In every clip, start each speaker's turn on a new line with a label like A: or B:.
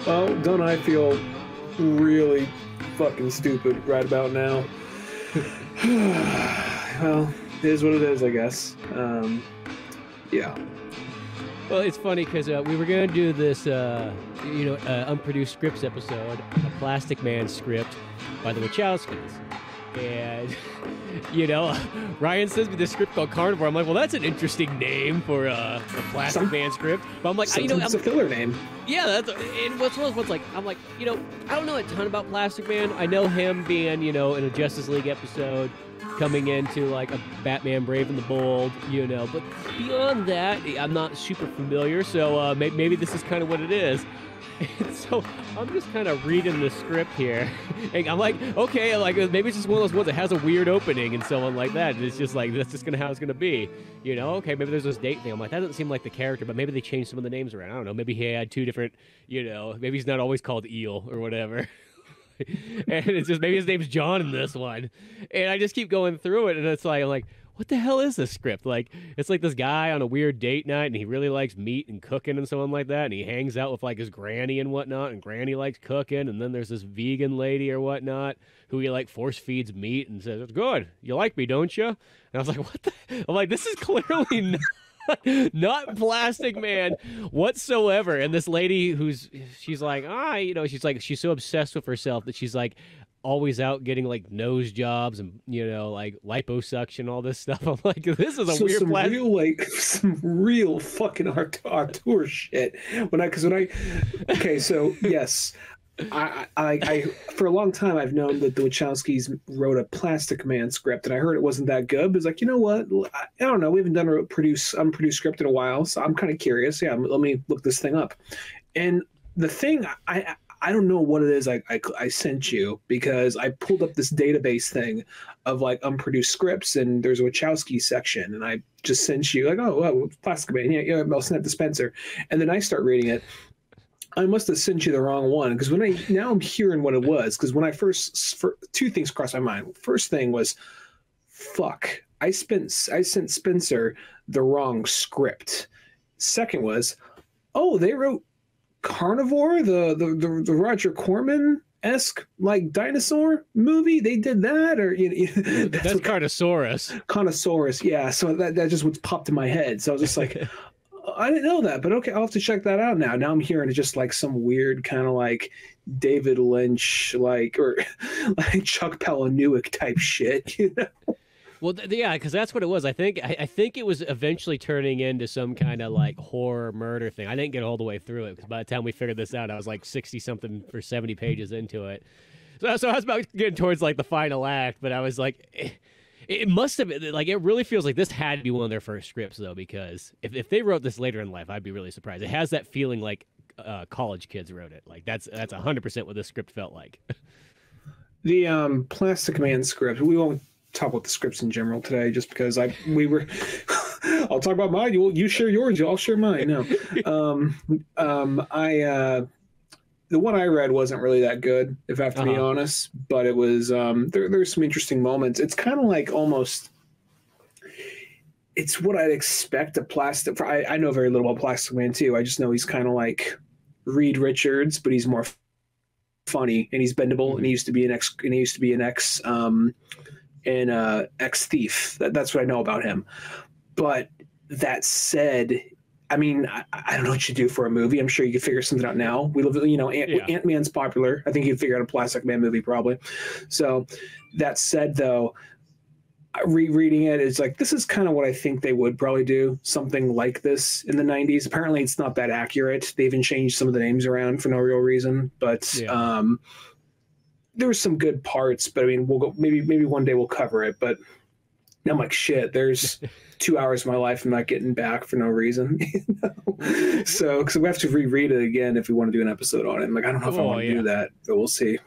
A: Oh, don't I feel really fucking stupid right about now? Well, it is what it is, I guess. Yeah.
B: Well, it's funny because we were going to do this, unproduced scripts episode, a Plastic Man script by the Wachowskis. And, Ryan sends me this script called Carnivore. I'm like, well, that's an interesting name for a Plastic Man script. But I'm like,
A: it's a filler name.
B: Yeah, and what's like, I'm like, I don't know a ton about Plastic Man. I know him being, in a Justice League episode, coming into like a Batman Brave and the Bold, but beyond that, I'm not super familiar. So maybe this is kind of what it is. And so I'm just kind of reading the script here, and I'm like, okay, like maybe it's just one of those ones that has a weird opening and so on like that. And it's just like that's just how it's gonna be, Okay, maybe there's this date thing. I'm like, that doesn't seem like the character, but maybe they changed some of the names around. I don't know. Maybe he had two different, maybe he's not always called Eel or whatever. And it's just maybe his name's John in this one, and I just keep going through it, and it's like I'm like, what the hell is this script? Like, it's like this guy on a weird date night, and he really likes meat and cooking and so on like that, and he hangs out with like his granny and whatnot, and granny likes cooking, and then there's this vegan lady or whatnot who he like force feeds meat and says, "It's good. You like me, don't you?" And I was like, what the? I'm like, this is clearly not Plastic Man whatsoever. And this lady she's like, she's so obsessed with herself that she's like always out getting like nose jobs and like liposuction, all this stuff. I'm like, this is a weird
A: some real fucking auteur shit. Okay, so yes. I for a long time I've known that the Wachowskis wrote a Plastic Man script, and I heard it wasn't that good. But it's like, you know what? I don't know. We haven't done a unproduced script in a while, so I'm kind of curious. Yeah, let me look this thing up. And the thing I don't know what it is I sent you, because I pulled up this database thing of like unproduced scripts, and there's a Wachowski section, and I just sent you like, oh, Plastic Man. Yeah, I'll send it to Spencer, and then I start reading it. I must have sent you the wrong one, because now I'm hearing what it was. Because when I two things crossed my mind. First thing was, fuck, I sent Spencer the wrong script. Second was, oh, they wrote Carnivore, the Roger Corman-esque like dinosaur movie. They did that, or
B: that's Carnosaurus.
A: Carnosaurus, yeah. So that just what popped in my head. So I was just like. I didn't know that, but okay, I'll have to check that out now. Now I'm hearing it just like some weird kind of like David Lynch, or like Chuck Palahniuk type shit,
B: Well, yeah, because that's what it was. I think it was eventually turning into some kind of like horror murder thing. I didn't get all the way through it, because by the time we figured this out, I was like 60-something or 70 pages into it. So I was about getting towards like the final act, but I was like. It must have been, like, it really feels like this had to be one of their first scripts, though, because if they wrote this later in life, I'd be really surprised. It has that feeling like college kids wrote it. Like, that's 100% what this script felt like.
A: The Plastic Man script, we won't talk about the scripts in general today, just because I'll talk about mine. You share yours, I'll share mine. No. The one I read wasn't really that good, if I have to be honest, but it was there's some interesting moments. It's kind of like almost it's what I'd expect a Plastic. I know very little about Plastic Man too. I just know he's kind of like Reed Richards, but he's more funny, and he's bendable, and he used to be an ex thief. That's what I know about him. But that said, I mean, I don't know what you do for a movie. I'm sure you could figure something out now. We live, Ant-Man's popular. I think you'd figure out a Plastic Man movie probably. So that said, though, rereading it is like, this is kind of what I think they would probably do, something like this in the 90s. Apparently it's not that accurate. They even changed some of the names around for no real reason, but there were some good parts, but I mean, we'll go, maybe one day we'll cover it, but I'm like, shit, there's 2 hours of my life I'm not getting back for no reason. So, because we have to reread it again if we want to do an episode on it. I'm like, I don't know if I want to do that, but we'll see.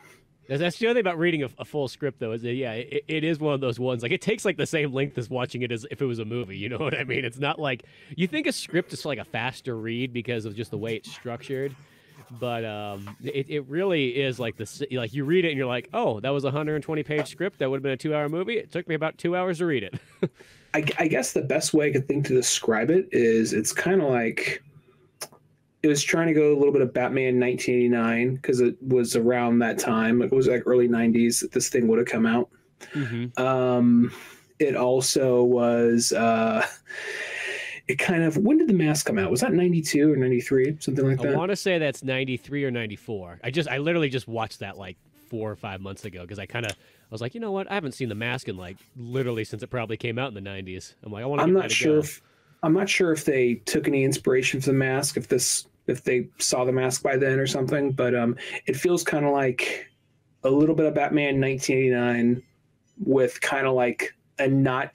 B: That's the other thing about reading a full script, though, is that, it is one of those ones. Like, it takes like the same length as watching it as if it was a movie. You know what I mean? It's not like you think a script is like a faster read because of just the way it's structured. But it really is like this. Like, you read it and you're like, oh, that was a 120-page script. That would have been a 2-hour movie. It took me about 2 hours to read it.
A: I guess the best way I could think to describe it is it's kind of like it was trying to go a little bit of Batman 1989 because it was around that time. It was like early 90s that this thing would have come out. It also was it kind of, when did The Mask come out? Was that 92 or 93, something like that?
B: I want to say that's 93 or 94. I literally just watched that like 4 or 5 months ago because I was like, you know what, I haven't seen The Mask in like literally since it probably came out in the 90s. I'm like, I want to.
A: I'm not sure if they took any inspiration from The Mask, if they saw The Mask by then or something, but it feels kind of like a little bit of Batman 1989 with kind of like a not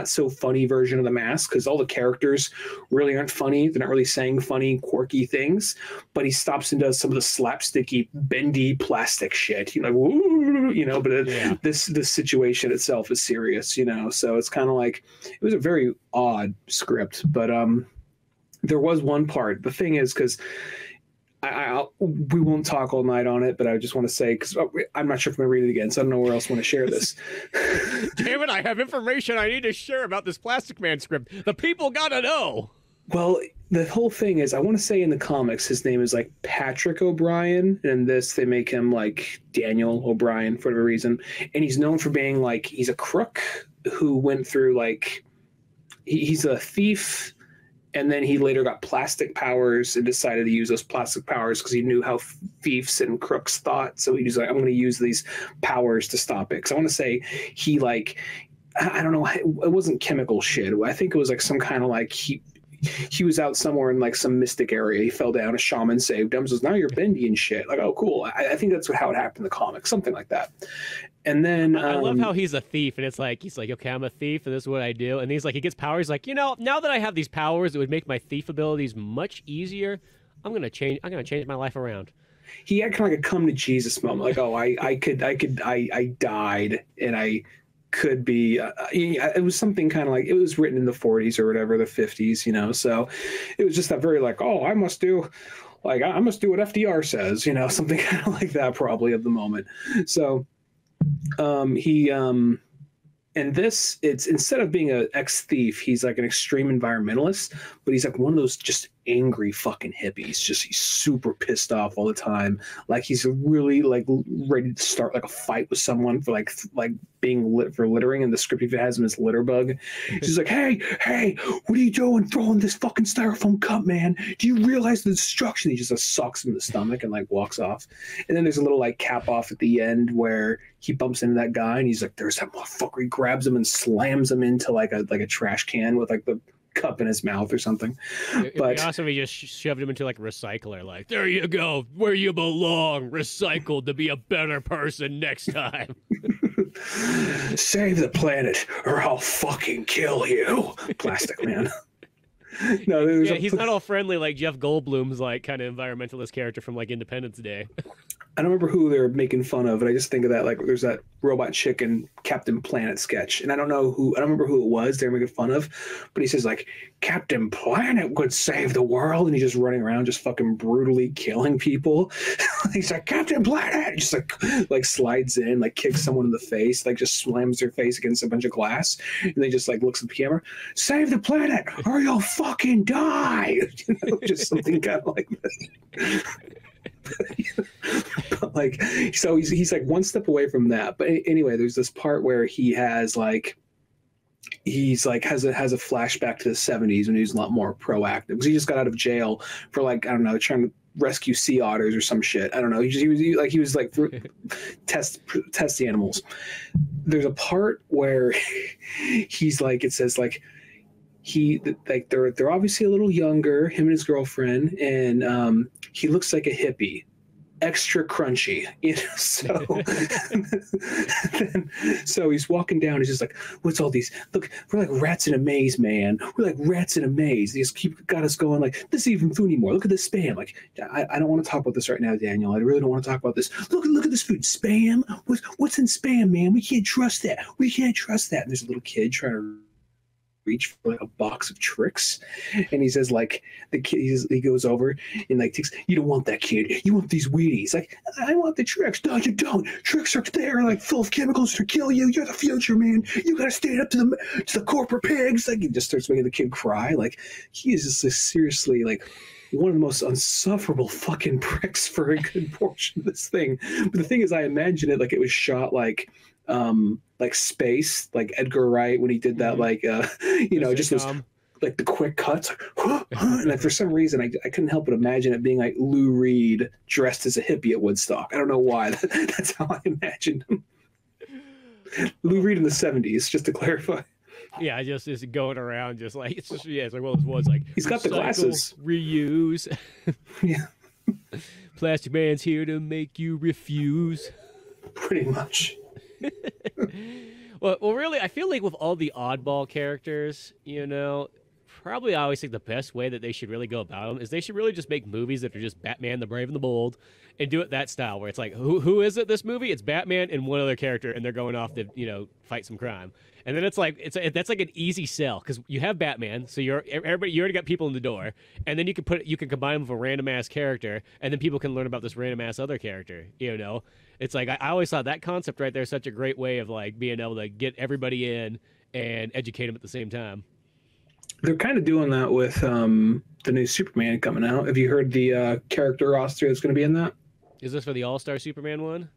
A: so funny version of The Mask, because all the characters really aren't funny. They're not really saying funny, quirky things, but he stops and does some of the slapsticky, bendy plastic shit. You know, woo, you know. But this situation itself is serious, you know. So it's kind of like, it was a very odd script, but there was one part. The thing is, because we won't talk all night on it, but I just want to say, because I'm not sure if I'm going to read it again, so I don't know where else I want to share this.
B: Damn it, I have information I need to share about this Plastic Man script. The people gotta know.
A: Well, the whole thing is, I want to say in the comics, his name is like Patrick O'Brien, and in this, they make him like Daniel O'Brien for whatever reason. And he's known for being like, he's a crook who went through like, he's a thief. And then he later got plastic powers and decided to use those plastic powers because he knew how thieves and crooks thought. So he was like, I'm going to use these powers to stop it. Because I want to say he like, I don't know, it wasn't chemical shit. I think it was like some kind of like, he was out somewhere in like some mystic area. He fell down, a shaman saved him. So now you're bendy and shit. Like, oh, cool. I think that's how it happened in the comics, something like that. And then
B: I love how he's a thief, and it's like, he's like, okay, I'm a thief, and this is what I do. And he's like, he gets powers. He's like, you know, now that I have these powers, it would make my thief abilities much easier. I'm gonna change my life around.
A: He had kind of like a come to Jesus moment, like, oh, I died, and I could be. It was something kind of like, it was written in the 40s or whatever, the 50s, you know. So it was just that very like, oh, I must do what FDR says, you know, something kind of like that, probably of the moment. So. And this, it's, instead of being an ex-thief, he's like an extreme environmentalist, but he's like one of those just angry fucking hippies. Just, he's super pissed off all the time. Like he's really like ready to start like a fight with someone for like being lit for littering. And the script even has him as litter bug. He's like, hey, what are you doing throwing this fucking styrofoam cup, man? Do you realize the destruction? He just sucks him in the stomach and like walks off. And then there's a little like cap off at the end where he bumps into that guy and he's like, there's that motherfucker. He grabs him and slams him into like a trash can with like the cup in his mouth or something. But
B: also, he just shoved him into like a recycler. Like, there you go, where you belong, recycled to be a better person next time.
A: Save the planet or I'll fucking kill you, Plastic Man. No,
B: he's not all friendly like Jeff Goldblum's like kind of environmentalist character from like Independence Day.
A: I don't remember who they're making fun of, but I just think of that, like there's that Robot Chicken Captain Planet sketch, and I don't remember who it was they're making fun of, but he says like, Captain Planet would save the world, and he's just running around just fucking brutally killing people. He's like, Captain Planet, just like slides in, like kicks someone in the face, like just slams their face against a bunch of glass, and then just like looks at the camera, save the planet or you'll fucking die. You know, just something kind of like that. But like, so he's like one step away from that. But anyway, there's this part where he has like, has a flashback to the 70s when he was a lot more proactive, because he just got out of jail for like, I don't know, trying to rescue sea otters or some shit. I don't know. He was like test animals. There's a part where he's like, it says like, they're obviously a little younger, him and his girlfriend, and he looks like a hippie, extra crunchy, you know. So he's walking down. He's just like, "What's all these? Look, we're like rats in a maze, man. We're like rats in a maze." He's got us going like, "This isn't even food anymore. Look at this spam." Like, I don't want to talk about this right now, Daniel. I really don't want to talk about this. Look at this food, spam. What's in spam, man? We can't trust that. We can't trust that. And there's a little kid trying to reach for like a box of tricks, and he says like the kid he goes over and like takes, you don't want that, kid, you want these Wheaties. Like, I want the tricks. No, you don't. Tricks are there like full of chemicals to kill you. You're the future, man. You gotta stand up to the corporate pigs. Like, he just starts making the kid cry. Like, he is just like, seriously like one of the most unsufferable fucking pricks for a good portion of this thing. But the thing is, I imagine it like it was shot like space, like Edgar Wright when he did that, like you know, just those like the quick cuts, like, and like, for some reason I couldn't help but imagine it being like Lou Reed dressed as a hippie at Woodstock. I don't know why. That's how I imagined him. Lou Reed in the 70s, just to clarify.
B: Yeah, just is going around just like it's just it's like one of those ones like
A: he's got the glasses.
B: Reuse.
A: Yeah.
B: Plastic Man's here to make you refuse.
A: Pretty much.
B: well, really, I feel like with all the oddball characters, you know, probably I always think the best way that they should really go about them is they should really just make movies that are just Batman, the Brave and the Bold, and do it that style where it's like, who is it? This movie? It's Batman and one other character, and they're going off to, you know, fight some crime. And then it's like that's like an easy sell because you have Batman, so you already got people in the door, and then you can combine them with a random ass character, and then people can learn about this random ass other character. You know, it's like I always thought that concept right there is such a great way of like being able to get everybody in and educate them at the same time.
A: They're kind of doing that with the new Superman coming out. Have you heard the character roster that's going to be in that?
B: Is this for the All-Star Superman one?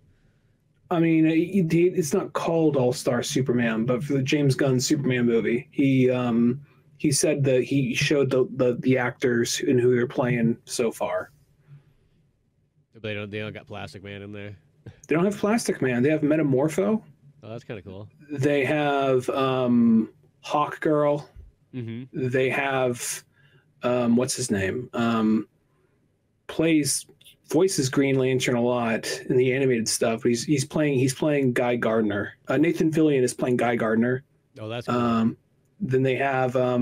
A: I mean, it's not called All-Star Superman, but for the James Gunn Superman movie, he said that he showed the actors and who they're playing so far.
B: They don't got Plastic Man in there.
A: They don't have Plastic Man. They have Metamorpho.
B: Oh, that's kind of cool.
A: They have Hawk Girl.
B: Mm-hmm.
A: They have what's his name? Voices Green Lantern a lot in the animated stuff. But he's playing Guy Gardner. Nathan Fillion is playing Guy Gardner.
B: Oh, that's cool.
A: Then they have I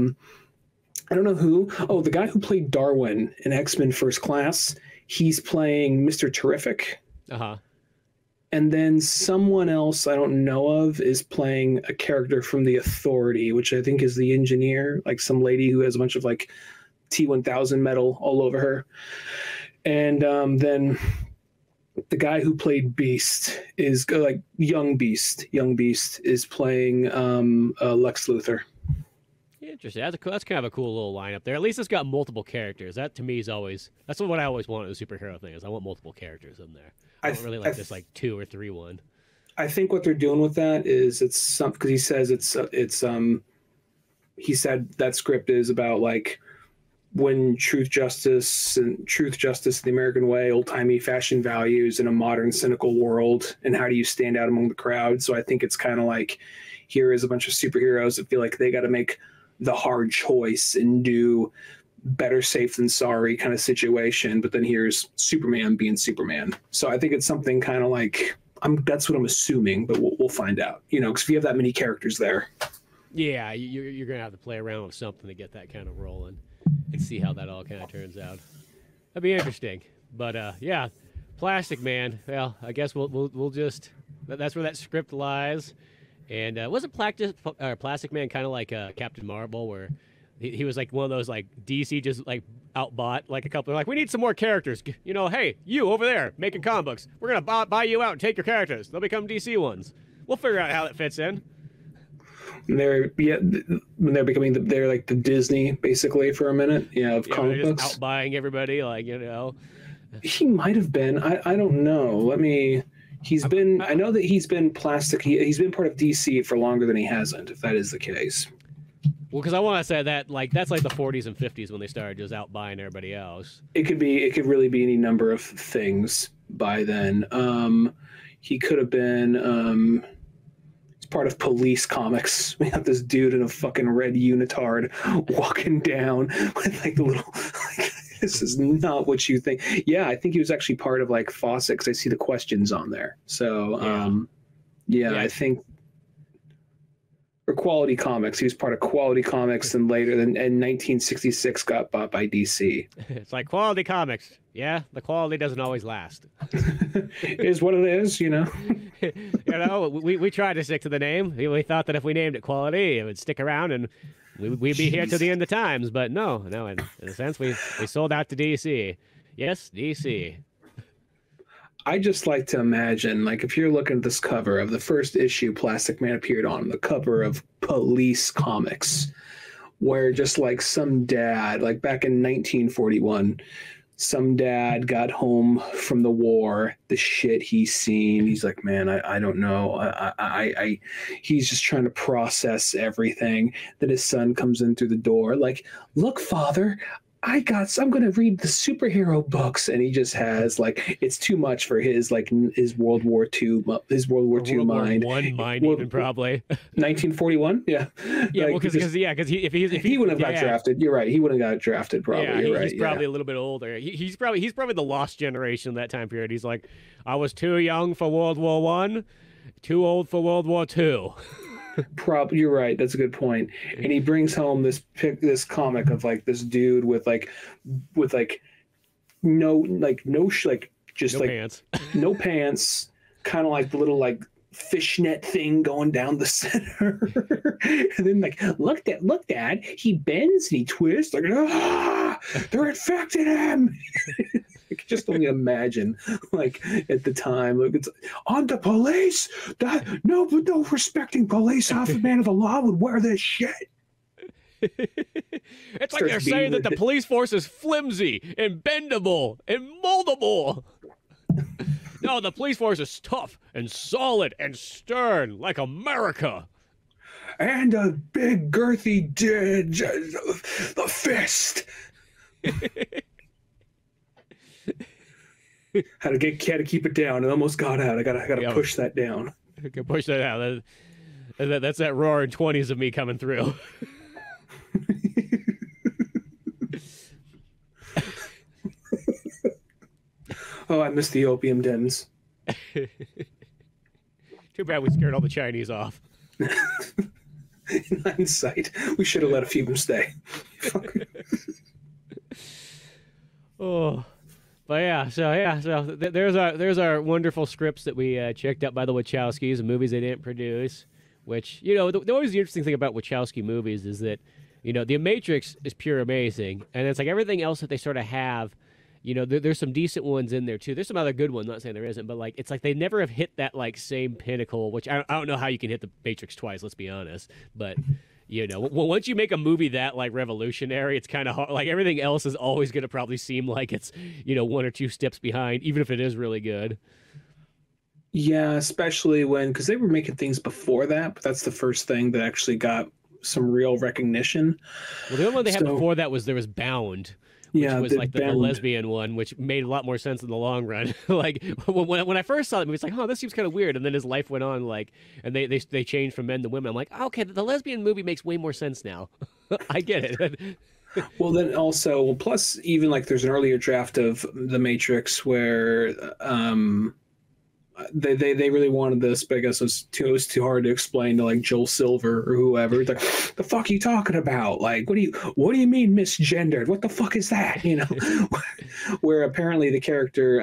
A: don't know who. Oh, the guy who played Darwin in X-Men First Class. He's playing Mr. Terrific.
B: Uh-huh.
A: And then someone else I don't know of is playing a character from The Authority, which I think is the engineer, like some lady who has a bunch of like T-1000 metal all over her. And then the guy who played Beast is like Young Beast. Young Beast is playing Lex Luthor.
B: Interesting. That's kind of a cool little lineup there. At least it's got multiple characters. That to me is that's what I always want in a superhero thing. Is I want multiple characters in there. I don't really like this like 2 or 3 one.
A: I think what they're doing with that is it's some because he says he said that script is about like when truth, justice, the American way, old-timey fashion values in a modern, cynical world, and how do you stand out among the crowd? So I think it's kind of like here is a bunch of superheroes that feel like they got to make the hard choice and do better safe than sorry kind of situation. But then here's Superman being Superman. So I think it's something kind of like that's what I'm assuming, but we'll find out. You know, because if you have that many characters there,
B: yeah, you're gonna have to play around with something to get that kind of rolling and see how that all kind of turns out. That'd be interesting. But yeah, Plastic Man. Well, I guess we'll just that's where that script lies. And wasn't Plastic Man kind of like Captain Marvel, where he was like one of those like DC just like outbought like a couple like we need some more characters. You know, hey, you over there making comic books, we're gonna buy you out and take your characters. They'll become DC ones. We'll figure out how that fits in.
A: They're like the Disney basically for a minute, of comic books.
B: Out buying everybody, like
A: He might have been. I don't know. I know that he's been plastic. He's been part of DC for longer than he hasn't. If that is the case.
B: Well, because I want to say that that's like the 40s and 50s when they started just out buying everybody else.
A: It could really be any number of things by then. He could have been. Part of Police Comics. We have this dude in a fucking red unitard walking down with like the little like, this is not what you think. Yeah, I think he was actually part of like Fawcett because I see the questions on there. So I think or Quality Comics. He was part of Quality Comics and later in 1966 got bought by DC.
B: It's like Quality Comics. Yeah, the quality doesn't always last.
A: It is what it is, you know.
B: We tried to stick to the name. We thought that if we named it Quality, it would stick around and we'd be here till the end of times, but no, in a sense, we sold out to DC. Yes, DC.
A: I just like to imagine, like, if you're looking at this cover of the first issue Plastic Man appeared on, the cover of Police Comics, where just like some dad, like back in 1941, some dad got home from the war, the shit he's seen. He's like, man, I don't know. He's just trying to process everything. Then his son comes in through the door, like, look, father, I'm going to read the superhero books. And he just has, like, it's too much for his World War II mind.
B: One mind, even probably.
A: 1941? Yeah.
B: Yeah, like, because if
A: he wouldn't have got drafted. You're right. He wouldn't have got drafted, probably.
B: Yeah,
A: You're right.
B: He's probably a little bit older. He's probably the lost generation of that time period. He's like, I was too young for World War I, too old for World War II.
A: You're right. That's a good point. And he brings home this comic of like this dude with no pants, no pants, kind of like the little like fishnet thing going down the center. And then like, look, Dad, he bends and he twists, like, they're infecting him. I can just only imagine, like, at the time, like, it's on the police. No respecting police officer, man of the law would wear this shit.
B: It's like they're saying that the police force is flimsy and bendable and moldable. No, the police force is tough and solid and stern, like America.
A: And a big girthy the fist. How to keep it down. It almost got out. I gotta push that down.
B: I can push that out. That's that roaring 20s of me coming through.
A: Oh, I missed the opium dens.
B: Too bad we scared all the Chinese off.
A: In hindsight, we should have let a few of them stay.
B: Oh. But so there's our wonderful scripts that we checked out by the Wachowskis, the movies they didn't produce. Which, you know, always the interesting thing about Wachowski movies is that, you know, The Matrix is pure amazing, and it's like everything else that they sort of have. You know, there's some decent ones in there too. There's some other good ones. Not saying there isn't, but like it's like they never have hit that like same pinnacle. Which I don't know how you can hit The Matrix twice. Let's be honest, but. You know, once you make a movie that like revolutionary, it's kind of hard. Like everything else is always going to probably seem like it's, you know, one or two steps behind, even if it is really good.
A: Yeah, especially because they were making things before that, but that's the first thing that actually got some real recognition.
B: Well, the only one they had before that was Bound. Which was like the lesbian one, which made a lot more sense in the long run. Like when I first saw it, it's like, oh, this seems kind of weird. And then as life went on, like, and they changed from men to women. I'm like, okay, the lesbian movie makes way more sense now. I get it.
A: Well, then also, plus even like there's an earlier draft of The Matrix where they really wanted this, but I guess it was too hard to explain to like Joel Silver or whoever. It's like, the fuck are you talking about? Like, what do you mean misgendered? What the fuck is that? You know, where apparently the character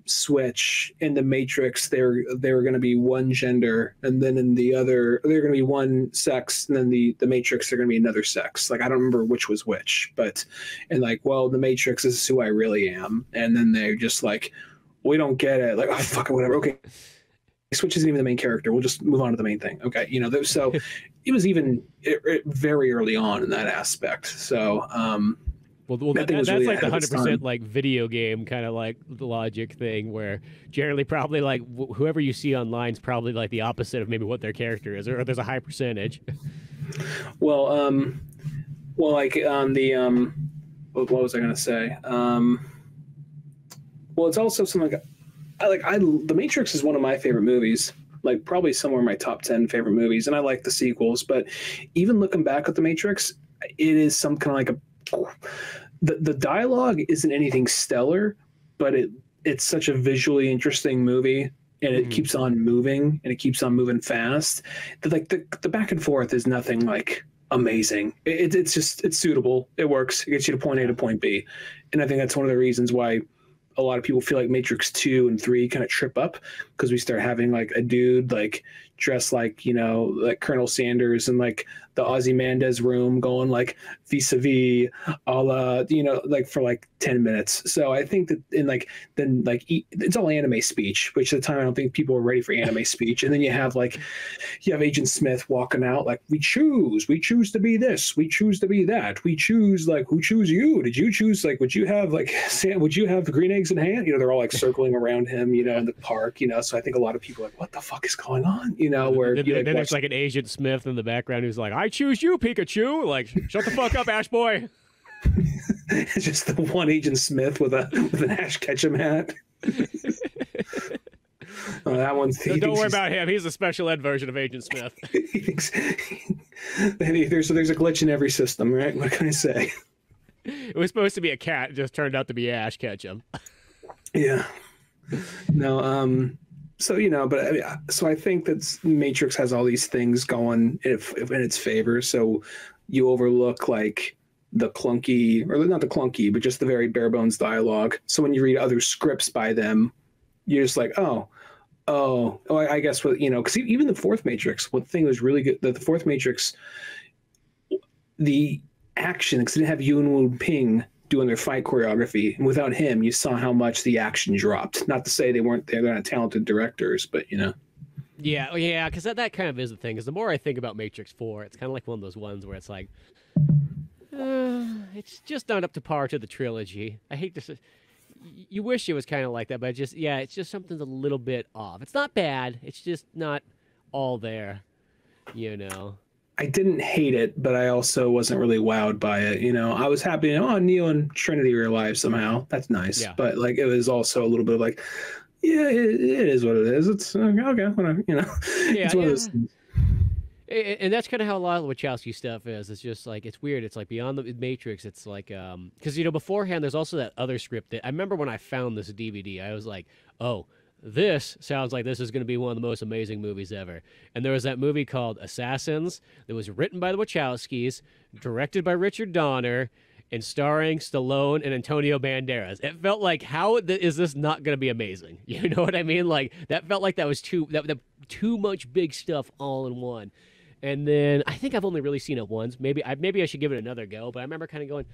A: Switch in The Matrix, they were going to be one gender, and then in the other they're going to be one sex, and then the Matrix they're going to be another sex. Like I don't remember which was which, but and like, well, The Matrix is who I really am, and then they're just like, we don't get it. Like, oh, fuck it, whatever. Okay. Switch isn't even the main character. We'll just move on to the main thing. Okay. You know, so it was even very early on in that aspect. So,
B: that's
A: really
B: like the 100% like video game kind of like logic thing where generally probably like whoever you see online is probably like the opposite of maybe what their character is, or there's a high percentage.
A: Well, like on the, what was I going to say? Well, it's also something The Matrix is one of my favorite movies, like probably somewhere in my top 10 favorite movies. And I like the sequels, but even looking back at The Matrix, it is some kind of like the dialogue isn't anything stellar, but it's such a visually interesting movie, and it keeps on moving and it keeps on moving fast. Like the back and forth is nothing like amazing. It's suitable. It works. It gets you to point A to point B. And I think that's one of the reasons why a lot of people feel like Matrix 2 and 3 kind of trip up because we start having like a dude like dressed like, you know, like Colonel Sanders and like the Ozymandias room going like vis-a-vis a la, you know, like for like 10 minutes. So I think that in like, then like it's all anime speech, which at the time I don't think people were ready for anime speech. And then you have Agent Smith walking out like, we choose to be this, we choose to be that, we choose, like, who choose you? Did you choose, like, would you have the green eggs in hand? You know, they're all like circling around him, you know, in the park, you know. So I think a lot of people are like, what the fuck is going on? You know, where
B: then there's like an Agent Smith in the background who's like, I choose you, Pikachu. Like, shut the fuck up, Ash boy.
A: It's just the one Agent Smith with an Ash Ketchum hat. That one's.
B: Don't worry about him. He's a special ed version of Agent Smith.
A: He thinks there's a glitch in every system, right? What can I say?
B: It was supposed to be a cat. It just turned out to be Ash Ketchum.
A: Yeah. No. So, you know, but I mean, so I think that Matrix has all these things going in its favor. So you overlook like the clunky, or not the clunky, but just the very bare bones dialogue. So when you read other scripts by them, you're just like, I guess what, you know, because even the fourth Matrix, one thing was really good, that the fourth Matrix, the action, because it didn't have Yuen Wu Ping doing their fight choreography, and without him, you saw how much the action dropped. Not to say they're not talented directors, but you know.
B: Yeah, because that kind of is the thing. Because the more I think about Matrix 4, it's kind of like one of those ones where it's like, it's just not up to par to the trilogy. I hate this. You wish it was kind of like that, but it's just something's a little bit off. It's not bad. It's just not all there, you know.
A: I didn't hate it, but I also wasn't really wowed by it. You know, I was happy, Neo and Trinity are alive somehow. That's nice. Yeah. But like, it was also a little bit of like, yeah, it is what it is. It's okay, whatever, you know.
B: Yeah,
A: it's one of those things.
B: And that's kind of how a lot of Wachowski stuff is. It's just like, it's weird. It's like beyond the Matrix. It's like, because, you know, beforehand, there's also that other script that I remember when I found this DVD, I was like, oh, this sounds like this is going to be one of the most amazing movies ever. And there was that movie called Assassins that was written by the Wachowskis, directed by Richard Donner, and starring Stallone and Antonio Banderas. It felt like, how is this not going to be amazing? You know what I mean? Like, that felt like that was too much big stuff all in one. And then I think I've only really seen it once. Maybe I should give it another go. But I remember kind of going,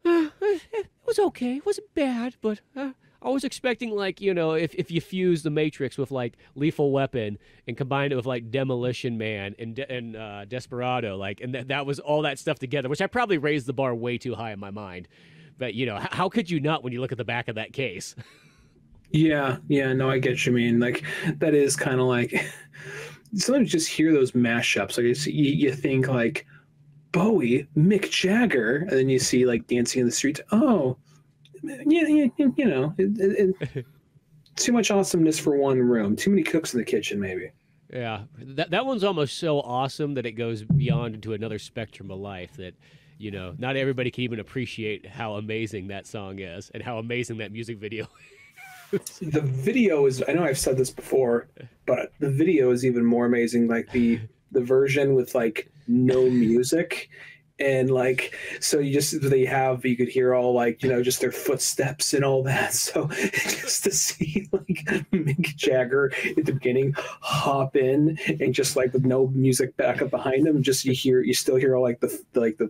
B: it was okay. It wasn't bad, but I was expecting, like, you know, if you fuse the Matrix with like Lethal Weapon and combine it with like Demolition Man and Desperado, like, and that was all that stuff together, which I probably raised the bar way too high in my mind. But you know, how could you not when you look at the back of that case?
A: Yeah, no, I get what you mean. Like, that is kind of like, sometimes you just hear those mashups. Like, you think like Bowie, Mick Jagger, and then you see like Dancing in the Streets. Oh, yeah, you know, too much awesomeness for one room. Too many cooks in the kitchen, maybe.
B: Yeah, that one's almost so awesome that it goes beyond into another spectrum of life that, you know, not everybody can even appreciate how amazing that song is and how amazing that music video is.
A: The video is, I know I've said this before, but the video is even more amazing. Like the version with like no music. And like, so you could hear all like, you know, just their footsteps and all that. So just to see like Mick Jagger at the beginning hop in and just like with no music back up behind him, just you still hear all like the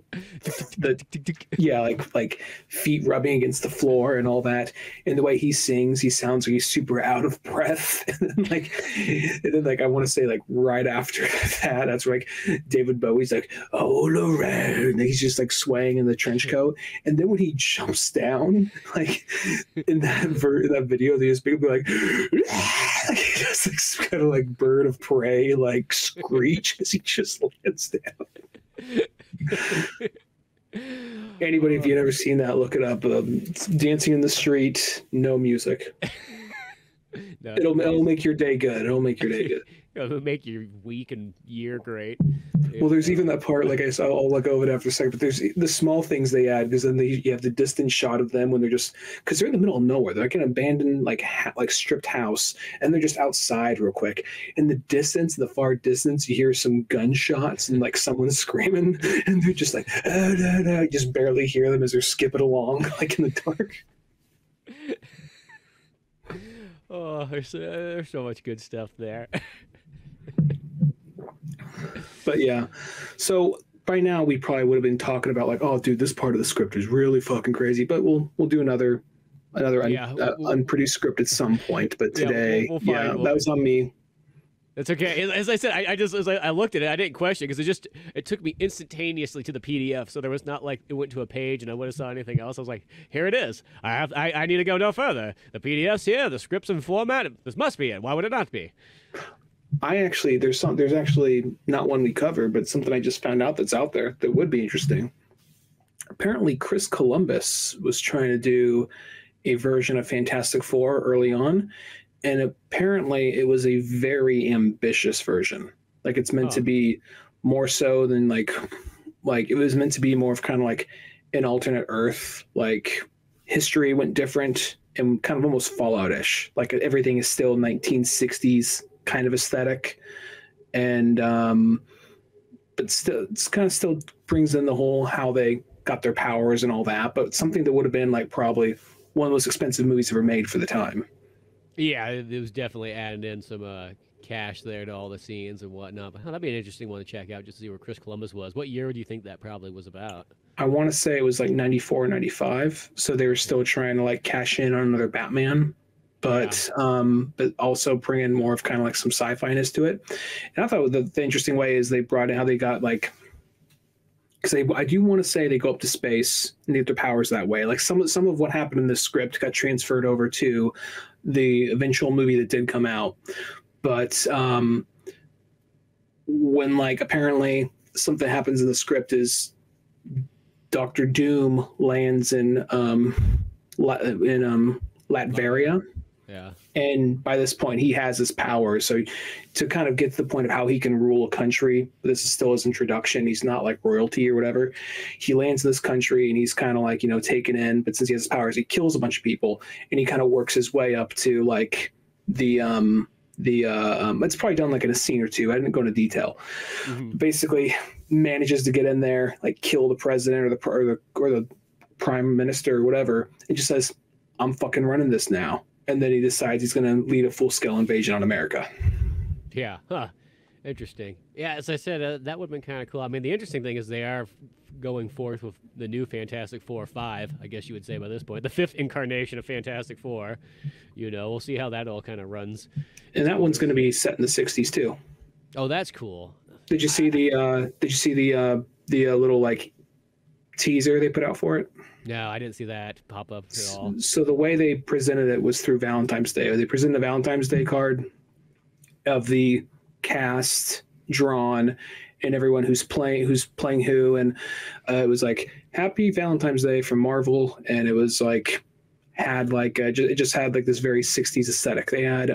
A: yeah, like feet rubbing against the floor and all that. And the way he sings, he sounds like he's super out of breath. And then like I want to say like right after that, that's like David Bowie's like, all around. And he's just like swaying in the trench coat, and then when he jumps down, like in that video, they just be like, he just like kind of like bird of prey, like screech as he just lands down. Anybody, if you've never seen that, look it up. Dancing in the Street, no music. No, it'll make your day good. It'll make your day good.
B: It'll make your week and year great.
A: Well, there's even that part, like I saw, I'll look over it after a second, but there's the small things they add, because then you have the distant shot of them when they're just, because they're in the middle of nowhere. They're like an abandoned, like stripped house, and they're just outside real quick. In the distance, in the far distance, you hear some gunshots and like someone screaming, and they're just like, oh, no, no. You just barely hear them as they're skipping along, like in the dark.
B: Oh, there's so much good stuff there.
A: But yeah, so by now we probably would have been talking about like, oh, dude, this part of the script is really fucking crazy. But we'll do another unproduced script at some point. But today, that was on me.
B: That's okay. As I said, I looked at it, I didn't question because it took me instantaneously to the PDF. So there was not like it went to a page and I would have saw anything else. I was like, here it is. I need to go no further. The PDF's here. The script's in format. This must be it. Why would it not be?
A: There's actually not one we cover, but something I just found out that's out there that would be interesting. Apparently, Chris Columbus was trying to do a version of Fantastic Four early on. And apparently it was a very ambitious version. Like it's meant to be more so than like it was meant to be more of kind of like an alternate Earth. Like history went different and kind of almost Fallout-ish. Like everything is still 1960s kind of aesthetic. And but still it's kind of still brings in the whole how they got their powers and all that. But something that would have been like probably one of the most expensive movies ever made for the time.
B: Yeah, it was definitely adding in some cash there to all the scenes and whatnot. But that'd be an interesting one to check out just to see where Chris Columbus was. What year do you think that probably was about?
A: I want to say it was like 94, 95. So they were still trying to like cash in on another Batman, but also bring in more of kind of like some sci-fi-ness to it. And I thought the interesting way is they brought in how they got like, because I do want to say they go up to space and they get their powers that way. Like some of what happened in the script got transferred over to the eventual movie that did come out. But when like apparently something happens in the script is Dr. Doom lands in Latveria.
B: Yeah.
A: And by this point, he has his powers. So to kind of get to the point of how he can rule a country, this is still his introduction. He's not like royalty or whatever. He lands in this country and he's kind of like, taken in. But since he has his powers, he kills a bunch of people. And he kind of works his way up to like it's probably done like in a scene or two. I didn't go into detail. Mm-hmm. Basically manages to get in there, like kill the president or the prime minister or whatever. It just says, I'm fucking running this now. And then he decides he's going to lead a full-scale invasion on America.
B: Yeah. Huh. Interesting. Yeah, as I said, that would have been kind of cool. I mean, the interesting thing is they are going forth with the new Fantastic Four 5, I guess you would say by this point. The 5th incarnation of Fantastic Four. We'll see how that all kind of runs.
A: And that one's going to be set in the 60s, too.
B: Oh, that's cool.
A: Did you see the little, like, teaser they put out for it?
B: No, I didn't see that pop up at all.
A: So the way they presented it was through Valentine's Day. They presented a Valentine's Day card of the cast drawn and everyone who's playing who, and it was like Happy Valentine's Day from Marvel, and it was like had like it just had like this very 60s aesthetic. They had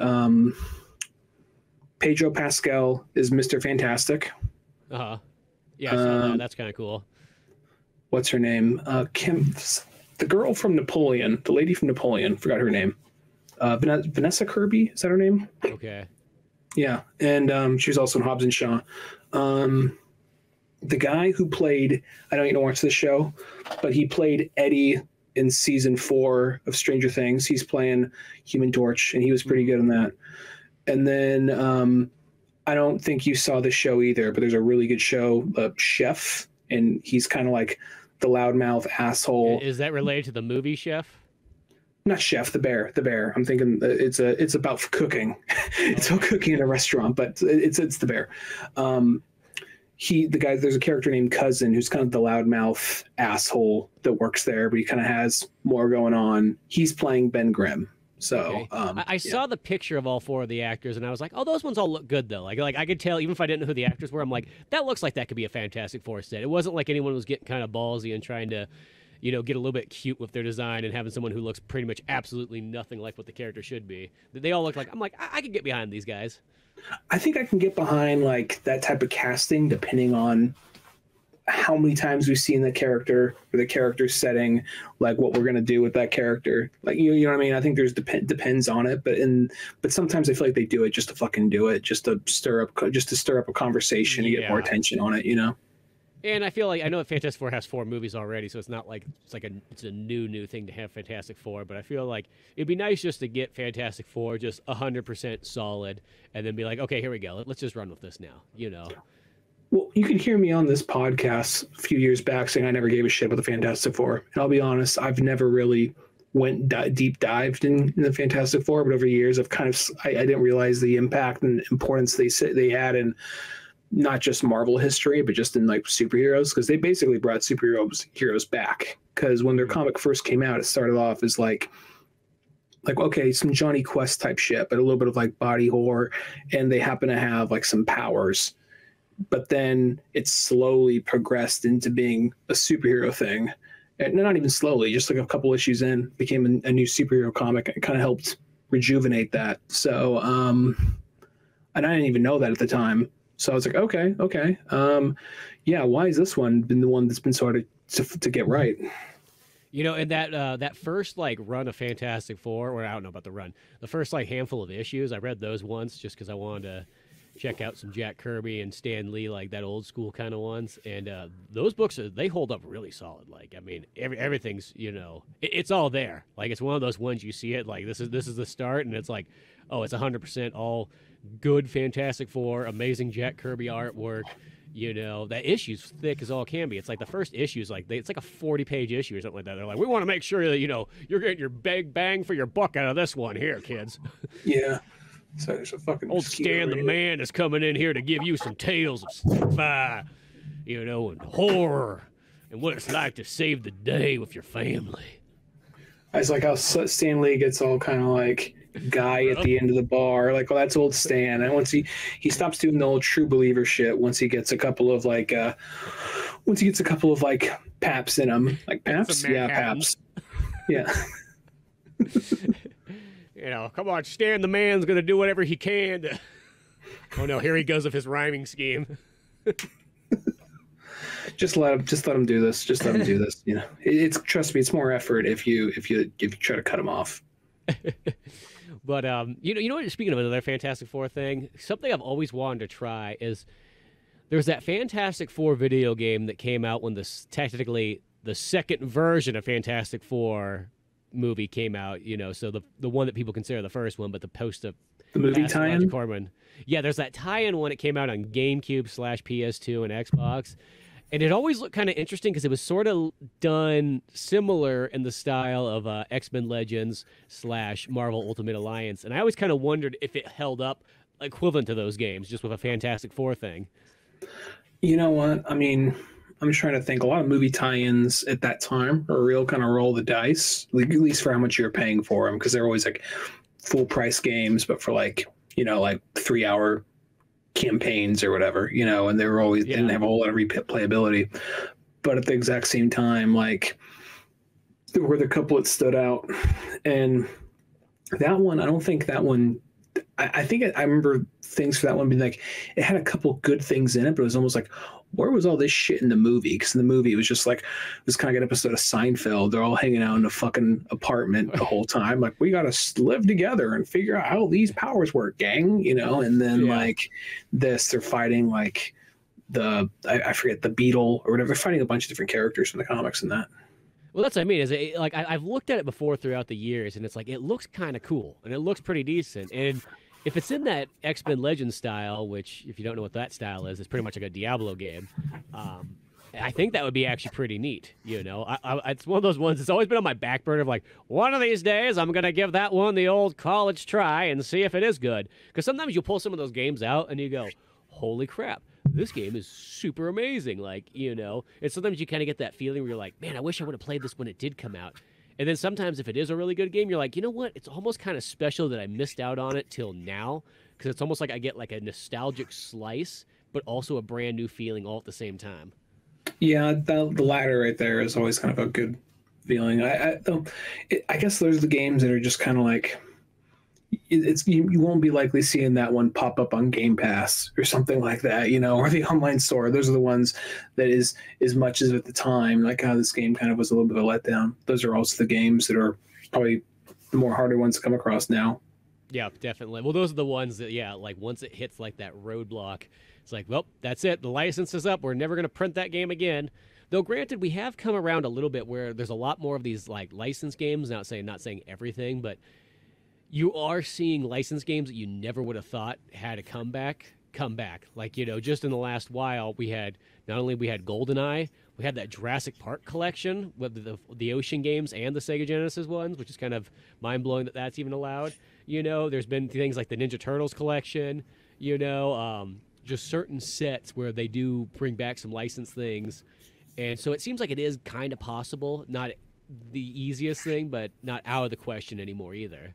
A: Pedro Pascal is Mr. Fantastic.
B: Yeah, I saw that. That's kind of cool.
A: What's her name? Kim, the girl from Napoleon, the lady from Napoleon, forgot her name. Vanessa Kirby, is that her name?
B: Okay.
A: Yeah, and she was also in Hobbs and Shaw. The guy who played, I don't even watch this show, but he played Eddie in season 4 of Stranger Things. He's playing Human Torch, and he was pretty good in that. And then I don't think you saw this show either, but there's a really good show, Chef, and he's kind of like the loudmouth asshole.
B: Is that related to the movie Chef?
A: Not Chef, the bear. I'm thinking it's about cooking. It's about cooking in a restaurant, but it's the bear. There's a character named Cousin who's kind of the loudmouth asshole that works there, but he kind of has more going on. He's playing Ben Grimm. So
B: okay. I saw the picture of all 4 of the actors, and I was like, oh, those ones all look good, though. Like I could tell, even if I didn't know who the actors were, I'm like, that looks like that could be a Fantastic Four set. It wasn't like anyone was getting kind of ballsy and trying to, get a little bit cute with their design and having someone who looks pretty much absolutely nothing like what the character should be. They all look like, I'm like, I could get behind these guys.
A: I think I can get behind like that type of casting, depending on how many times we've seen the character or the character setting, like what we're going to do with that character. Like, you know what I mean? I think there's depends on it, but sometimes I feel like they do it just to fucking do it, just to stir up a conversation to get more attention on it,
B: And I feel like I know that Fantastic Four has 4 movies already, so it's not like it's a new thing to have Fantastic Four. But I feel like it'd be nice just to get Fantastic Four just 100% solid, and then be like, okay, here we go. Let's just run with this now. You know.
A: Well, you can hear me on this podcast a few years back saying I never gave a shit about the Fantastic Four, and I'll be honest, I've never really deep dived in the Fantastic Four, but over the years, I've kind of I didn't realize the impact and importance they had in not just Marvel history, but just in like superheroes, because they basically brought heroes back. Because when their comic first came out, it started off as like okay, some Johnny Quest type shit, but a little bit of like body horror, and they happen to have like some powers. But then it slowly progressed into being a superhero thing. And not even slowly, just like a couple issues in, became a new superhero comic. It kind of helped rejuvenate that. So, and I didn't even know that at the time. So I was like, okay. Yeah, why has this one been the one that's been sort of to get right?
B: You know, and that first like run of Fantastic Four, or I don't know about the run, the first like handful of issues, I read those once just because I wanted to check out some Jack Kirby and Stan Lee, like that old school kind of ones. And those books they hold up really solid. Like, I mean, everything's, you know, it's all there. Like, it's one of those ones you see it like this is the start, and it's like, oh, it's 100% all good Fantastic Four, amazing Jack Kirby artwork. You know, that issue's thick as all can be. It's like the first issue's like it's like a 40-page issue or something like that. They're like, we want to make sure that, you know, you're getting your big bang for your buck out of this one here, kids.
A: Yeah. So there's a fucking
B: old Stan the Man is coming in here to give you some tales of sci-fi, you know, and horror, and what it's like to save the day with your family.
A: I was like how Stan Lee gets all kind of like guy at the end of the bar, like, oh, that's old Stan. And once he stops doing the old true believer shit, once he gets a couple of like paps in him, like paps, yeah, paps, yeah.
B: You know, come on, Stan the Man's going to do whatever he can to... Oh, no, here he goes with his rhyming scheme.
A: Just let him do this. Just let him do this. You know, trust me, it's more effort if you try to cut him off.
B: But you know what? Speaking of another Fantastic Four thing, something I've always wanted to try is there's that Fantastic Four video game that came out when technically the second version of Fantastic Four movie came out, you know, so the one that people consider the first one, but the
A: movie tie-in.
B: Yeah, there's that tie-in one. It came out on GameCube / PS2 and Xbox, and it always looked kind of interesting because it was sort of done similar in the style of X-Men Legends / Marvel Ultimate Alliance, and I always kind of wondered if it held up equivalent to those games, just with a Fantastic Four thing.
A: You know what? I mean, I'm just trying to think. A lot of movie tie-ins at that time are a real kind of roll the dice, like, at least for how much you're paying for them, because they're always like full price games, but for like, you know, like 3-hour campaigns or whatever, you know, and they were always didn't have a whole lot of replayability. But at the exact same time, like, there were the couple that stood out, and that one, I don't think that one. I think I remember things for that one being like, it had a couple good things in it, but it was almost like, where was all this shit in the movie? Because in the movie, it was just like, it was kind of an episode of Seinfeld. They're all hanging out in a fucking apartment the whole time. Like, we got to live together and figure out how these powers work, gang, you know? And then like this, they're fighting like I forget, the Beetle or whatever. They're fighting a bunch of different characters from the comics and that.
B: Well, that's what I mean. Like, I've looked at it before throughout the years, and it's like, it looks kind of cool, and it looks pretty decent. And if it's in that X-Men Legends style, which, if you don't know what that style is, it's pretty much like a Diablo game, I think that would be actually pretty neat. You know, it's one of those ones that's always been on my back burner of like, one of these days I'm going to give that one the old college try and see if it is good. Because sometimes you'll pull some of those games out, and you go, holy crap, this game is super amazing. Like, you know, and sometimes you kind of get that feeling where you're like, man, I wish I would have played this when it did come out. And then sometimes if it is a really good game, you're like, you know what? It's almost kind of special that I missed out on it till now, because it's almost like I get like a nostalgic slice, but also a brand new feeling all at the same time.
A: Yeah, the latter right there is always kind of a good feeling. I guess those are the games that are just kind of like, you won't be likely seeing that one pop up on Game Pass or something like that, you know, or the online store. Those are the ones that is, as much as at the time, like how this game kind of was a little bit of a letdown. Those are also the games that are probably the more harder ones to come across now.
B: Yeah, definitely. Well, those are the ones that, yeah, like once it hits like that roadblock, it's like, well, that's it. The license is up. We're never going to print that game again. Though, granted, we have come around a little bit where there's a lot more of these like licensed games. Not saying everything, but you are seeing licensed games that you never would have thought had a comeback. Like, just in the last while, we had GoldenEye, we had that Jurassic Park collection with the Ocean games and the Sega Genesis ones, which is kind of mind blowing that that's even allowed. There's been things like the Ninja Turtles collection. Just certain sets where they do bring back some licensed things. And so it seems like it is kind of possible. Not the easiest thing, but not out of the question anymore either.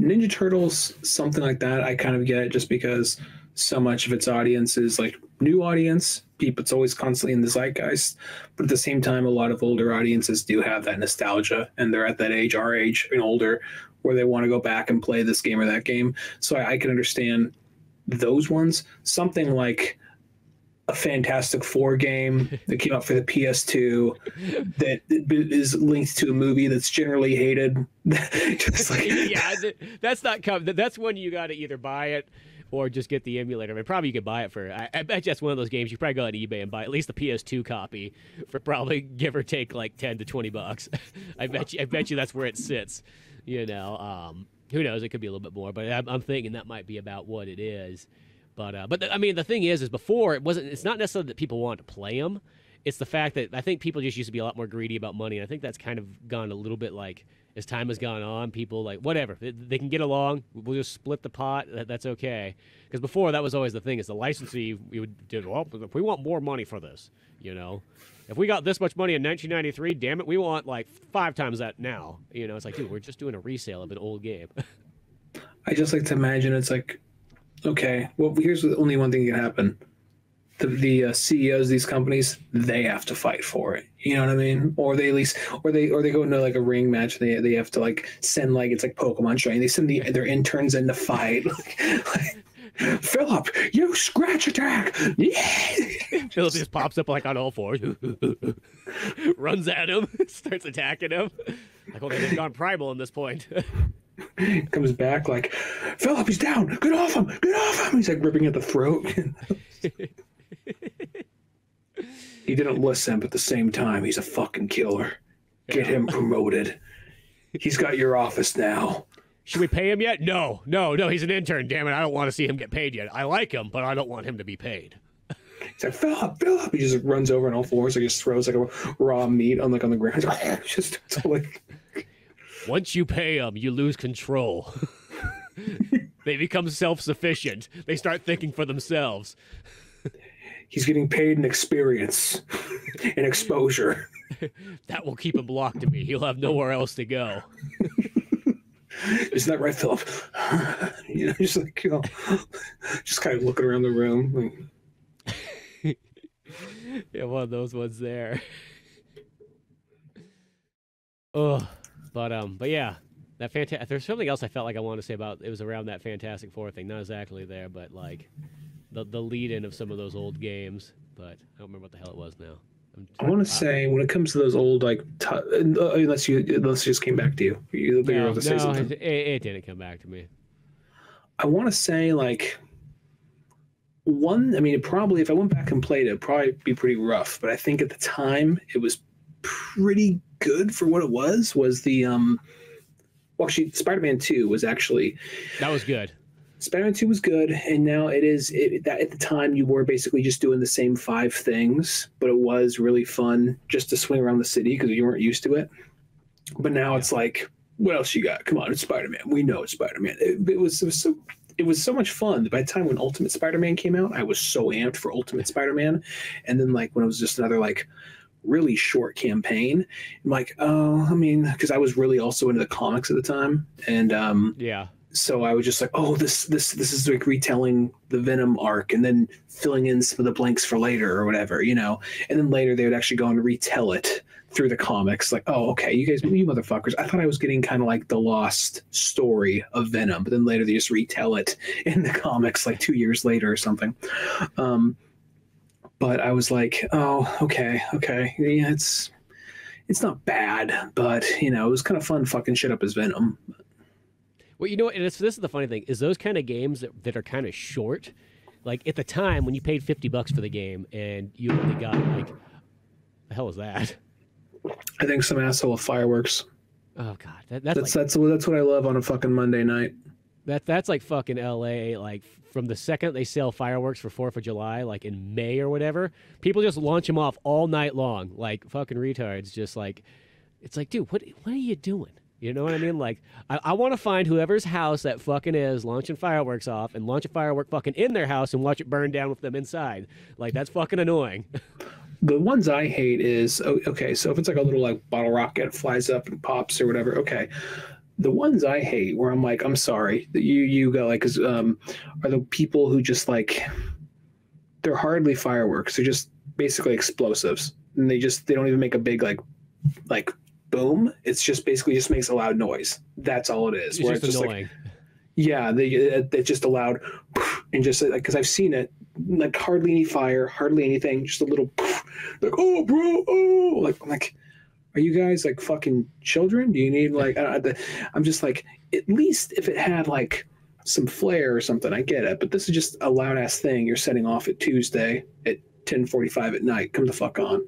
A: Ninja Turtles, something like that, I kind of get it just because so much of its audience is like new audience. It's always constantly in the zeitgeist. But at the same time, a lot of older audiences do have that nostalgia, and they're at that age, our age and older, where they want to go back and play this game or that game. So I can understand those ones. Something like a Fantastic Four game that came out for the PS2 that is linked to a movie that's generally hated. Just like
B: yeah, that's not that's one you got to either buy it or just get the emulator. I mean, probably you could buy it for. I bet that's one of those games you probably go on eBay and buy at least the PS2 copy for probably give or take like $10 to $20. I bet you that's where it sits. Who knows? It could be a little bit more, but I'm thinking that might be about what it is. But I mean, the thing is before it's not necessarily that people want to play them. It's the fact that I think people just used to be a lot more greedy about money. And I think that's kind of gone a little bit like as time has gone on, people like, whatever, they can get along. We'll just split the pot. That's okay. Because before that was always the thing is the licensee, we would do, well, if we want more money for this, if we got this much money in 1993, damn it, we want like 5 times that now. It's like, dude, we're just doing a resale of an old game.
A: I just like to imagine it's like, okay, well, here's the only one thing that can happen. The CEOs of these companies, they have to fight for it. You know what I mean? Or they at least, or they go into like a ring match. They have to like send like it's like Pokemon training. They send their interns in to fight. Philip, you scratch attack. Yeah.
B: Philip just pops up like on all fours, runs at him, starts attacking him. Like, okay, they've gone primal in this point.
A: Comes back like, Philip, he's down. Get off him. Get off him. He's like ripping at the throat. He didn't listen, but at the same time, he's a fucking killer. Get him promoted. He's got your office now.
B: Should we pay him yet? No. He's an intern. Damn it. I don't want to see him get paid yet. I like him, but I don't want him to be paid.
A: He's like, Philip. He just runs over on all fours. Like just throws like a raw meat on the ground. Just like.
B: Once you pay them, you lose control. They become self-sufficient. They start thinking for themselves.
A: He's getting paid in experience and exposure.
B: That will keep him locked to me. He'll have nowhere else to go.
A: Isn't that right, Philip? Just like, just kind of looking around the room.
B: Yeah, one of those ones there. Oh. But yeah, that there's something else I felt like I wanted to say about it was around that Fantastic Four thing. Not exactly there, but like the lead-in of some of those old games. But I don't remember what the hell it was now.
A: I want to say when it comes to those old like unless it just came back to you.
B: It didn't come back to me.
A: I want to say like one. I mean, probably if I went back and played it, it'd probably be pretty rough. But I think at the time it was pretty good for what it was the actually Spider-Man 2 was actually
B: that was good.
A: Spider-Man 2 was good, and now it is that at the time you were basically just doing the same 5 things, but it was really fun just to swing around the city because you weren't used to it. But now it's like, what else you got? Come on, it's Spider-Man. We know it's Spider-Man. It was so much fun that by the time when Ultimate Spider-Man came out, I was so amped for Ultimate Spider-Man, and then like when it was just another like really short campaign, I'm like, oh, I mean, because I was really also into the comics at the time, and so I was just like, oh, this is like retelling the Venom arc and then filling in some of the blanks for later or whatever, and then later they would actually go and retell it through the comics. Like, oh, okay, you motherfuckers, I thought I was getting kind of like the lost story of Venom, but then later they just retell it in the comics like 2 years later or something. But I was like, oh, okay. Yeah, it's not bad, but, it was kind of fun fucking shit up as Venom.
B: Well, you know, and this is the funny thing is those kind of games that are kind of short. Like at the time when you paid $50 for the game and you only got like, the hell is that?
A: I think some asshole with fireworks.
B: Oh God,
A: that's what I love on a fucking Monday night.
B: That's like fucking LA. Like from the second they sell fireworks for 4th of July, like in May or whatever, people just launch them off all night long, like fucking retards. Just like, it's like, dude, what are you doing? You know what I mean? Like, I want to find whoever's house that fucking is launching fireworks off and launch a firework fucking in their house and watch it burn down with them inside. Like, that's fucking annoying.
A: The ones I hate is, okay, so if it's like a little like bottle rocket flies up and pops or whatever, okay. The ones I hate where I'm like, I'm sorry that you go like, are the people who just like, they're hardly fireworks. They're just basically explosives. And they don't even make a big like boom. It's just basically just makes a loud noise. That's all it is.
B: It's just annoying.
A: Like, yeah, they just a loud and just like, because I've seen it, like hardly any fire, hardly anything, just a little like, oh bro, oh, like are you guys like fucking children? Do you need like I'm just like, at least if it had like some flair or something, I get it, but this is just a loud ass thing you're setting off at Tuesday at 10:45 at night. Come the fuck on.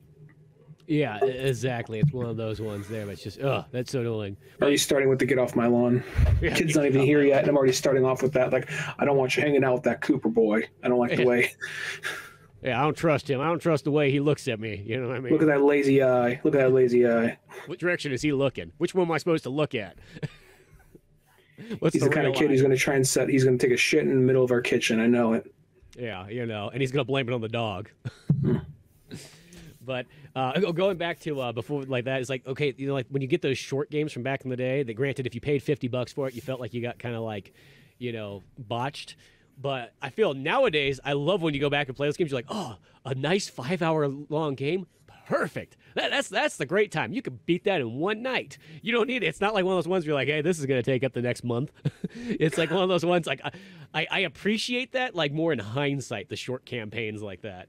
B: Yeah, exactly. It's one of those ones there, but it's just, that's so annoying.
A: Are you starting with the get off my lawn? Yeah, kid's not even here yet, and I'm already starting off with that. Like, I don't want you hanging out with that Cooper boy. I don't like the way.
B: Yeah, I don't trust him. I don't trust the way he looks at me. You know what I mean?
A: Look at that lazy eye. Look at that lazy eye.
B: What direction is he looking? Which one am I supposed to look at?
A: He's the kind of kid who's going to try and he's going to take a shit in the middle of our kitchen. I know it.
B: Yeah, you know, and he's going to blame it on the dog. But going back to before like that, it's like, okay, you know, like when you get those short games from back in the day, that granted, if you paid $50 for it, you felt like you got kind of like, you know, botched. But I feel nowadays, I love when you go back and play those games. You're like, oh, a nice 5-hour long game. Perfect. That's the great time. You can beat that in one night. You don't need it. It's not like one of those ones where you're like, hey, this is going to take up the next month. It's like one of those ones like I appreciate that like more in hindsight, the short campaigns like that.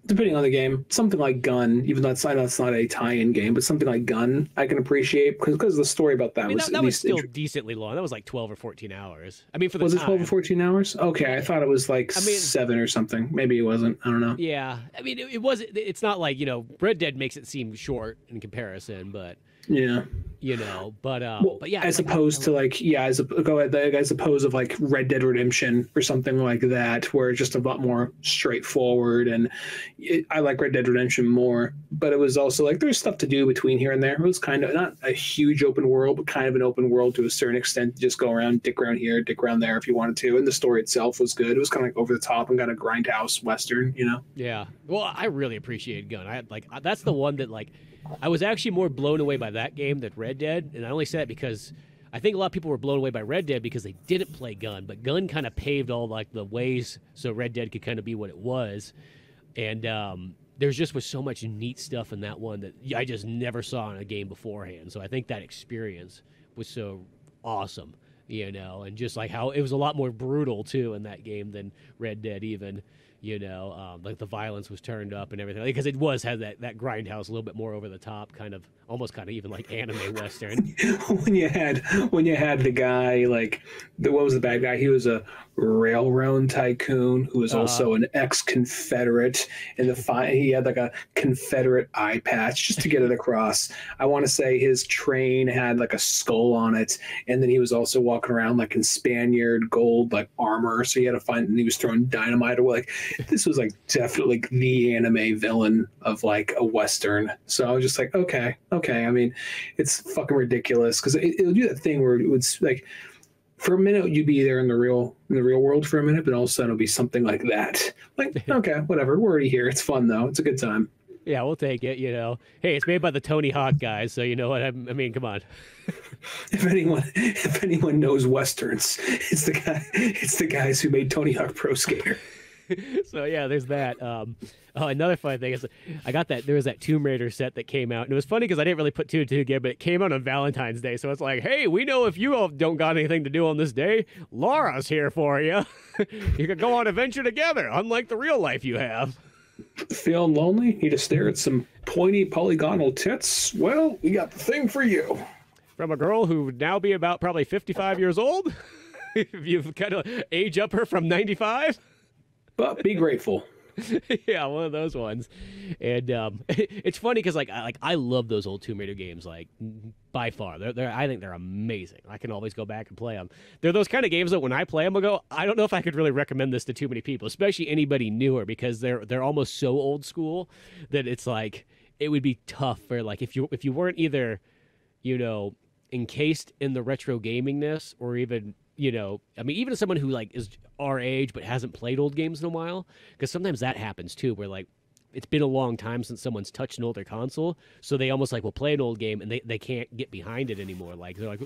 A: Depending on the game, something like Gun, even though it's not a tie-in game, but something like Gun, I can appreciate because the story about that
B: was still decently long. That was like 12 or 14 hours. I mean, for the
A: was
B: time.
A: It 12 or 14 hours? Okay, I thought it was like 7 or something. Maybe it wasn't. I don't know.
B: Yeah, I mean, it was. It's not like, you know, Red Dead makes it seem short in comparison, but
A: yeah,
B: you know, but yeah,
A: as opposed to like as opposed of like Red Dead Redemption or something like that, where it's just a lot more straightforward. And I like Red Dead Redemption more, but it was also like there's stuff to do between here and there. It was kind of not a huge open world, but kind of an open world to a certain extent. Just go around, dick around here, dick around there if you wanted to. And the story itself was good. It was kind of like over the top and kind of grindhouse western, you know?
B: Yeah. Well, I really appreciated Gun. That's the one that like. I was actually more blown away by that game than Red Dead, and I only say that because I think a lot of people were blown away by Red Dead because they didn't play Gun, but Gun kind of paved all like the ways so Red Dead could kind of be what it was, and there's just was so much neat stuff in that one that I just never saw in a game beforehand. So I think that experience was so awesome, you know, and just like how it was a lot more brutal too in that game than Red Dead even. You know, like the violence was turned up and everything because it had that grindhouse a little bit more over the top, almost even like anime western.
A: when you had the guy like what was the bad guy? He was a railroad tycoon who was also an ex-Confederate. In he had like a Confederate eye patch just to get it across. I want to say his train had like a skull on it, and then he was also walking around like in Spaniard gold like armor. So he had to find, and he was throwing dynamite or like. This was like definitely like the anime villain of like a western. So I was just like, okay. I mean, it's fucking ridiculous because it'll do that thing where it would like for a minute you'd be there in the real world for a minute, but all of a sudden it'll be something like that. Like, okay, whatever. We're already here. It's fun though. It's a good time.
B: Yeah, we'll take it. You know, hey, it's made by the Tony Hawk guys, so you know what I mean. Come on.
A: If anyone knows westerns, it's the guys who made Tony Hawk Pro Skater.
B: So yeah, there's that. Another funny thing is there was that Tomb Raider set that came out, and it was funny because I didn't really put two and two together, but it came out on Valentine's Day, so it's like, hey, we know if you all don't got anything to do on this day, Laura's here for you. You could go on an adventure together, unlike the real life you have.
A: Feeling lonely? Need to stare at some pointy polygonal tits? Well, we got the thing for you.
B: from a girl who would now be about probably 55 years old. If you've kind of age up her from 95.
A: But be grateful.
B: Yeah, one of those ones. And it's funny because I love those old Tomb Raider games, like by far. I think they're amazing. I can always go back and play them. They're those kind of games that when I play them, I go, I don't know if I could really recommend this to too many people, especially anybody newer, because they're almost so old school that it's like it would be tough for like if you weren't either, encased in the retro gamingness or even. I mean, even as someone who like is our age but hasn't played old games in a while, because sometimes that happens too, where like it's been a long time since someone's touched an older console, so they almost like will play an old game and they can't get behind it anymore. Like they're like,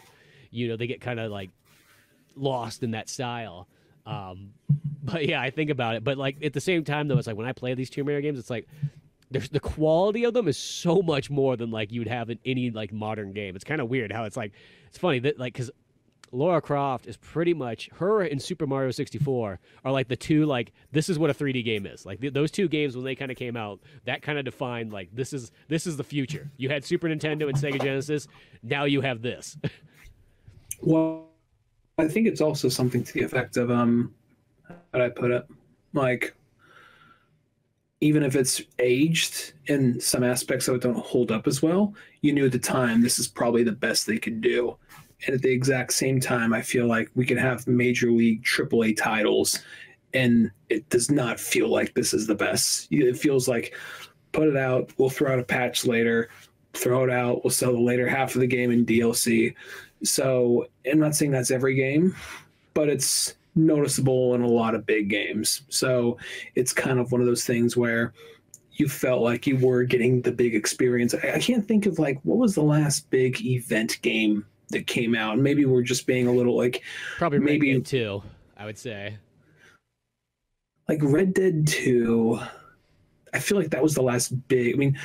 B: they get kind of like lost in that style. But yeah, I think about it. But like at the same time though, it's like when I play these Tomb Raider games, it's like the quality of them is so much more than like you'd have in any like modern game. It's kind of weird how it's funny that like because Lara Croft is pretty much her and Super Mario 64 are like the two like this is what a 3D game is. Like those two games when they kind of came out, that kind of defined like this is the future. You had Super Nintendo and Sega Genesis, now you have this.
A: Well, I think it's also something to the effect of how would I put it? Like even if it's aged and some aspects of it don't hold up as well, you knew at the time this is probably the best they could do. And at the exact same time, I feel like we can have Major League AAA titles, and it does not feel like this is the best. It feels like put it out, we'll throw out a patch later, throw it out, we'll sell the later half of the game in DLC. So I'm not saying that's every game, but it's noticeable in a lot of big games. So it's kind of one of those things where you felt like you were getting the big experience. I can't think of like what was the last big event game that came out. Maybe we're just being a little like
B: probably maybe Red Dead 2, I would say.
A: Like Red Dead 2, I feel like that was the last big. I mean,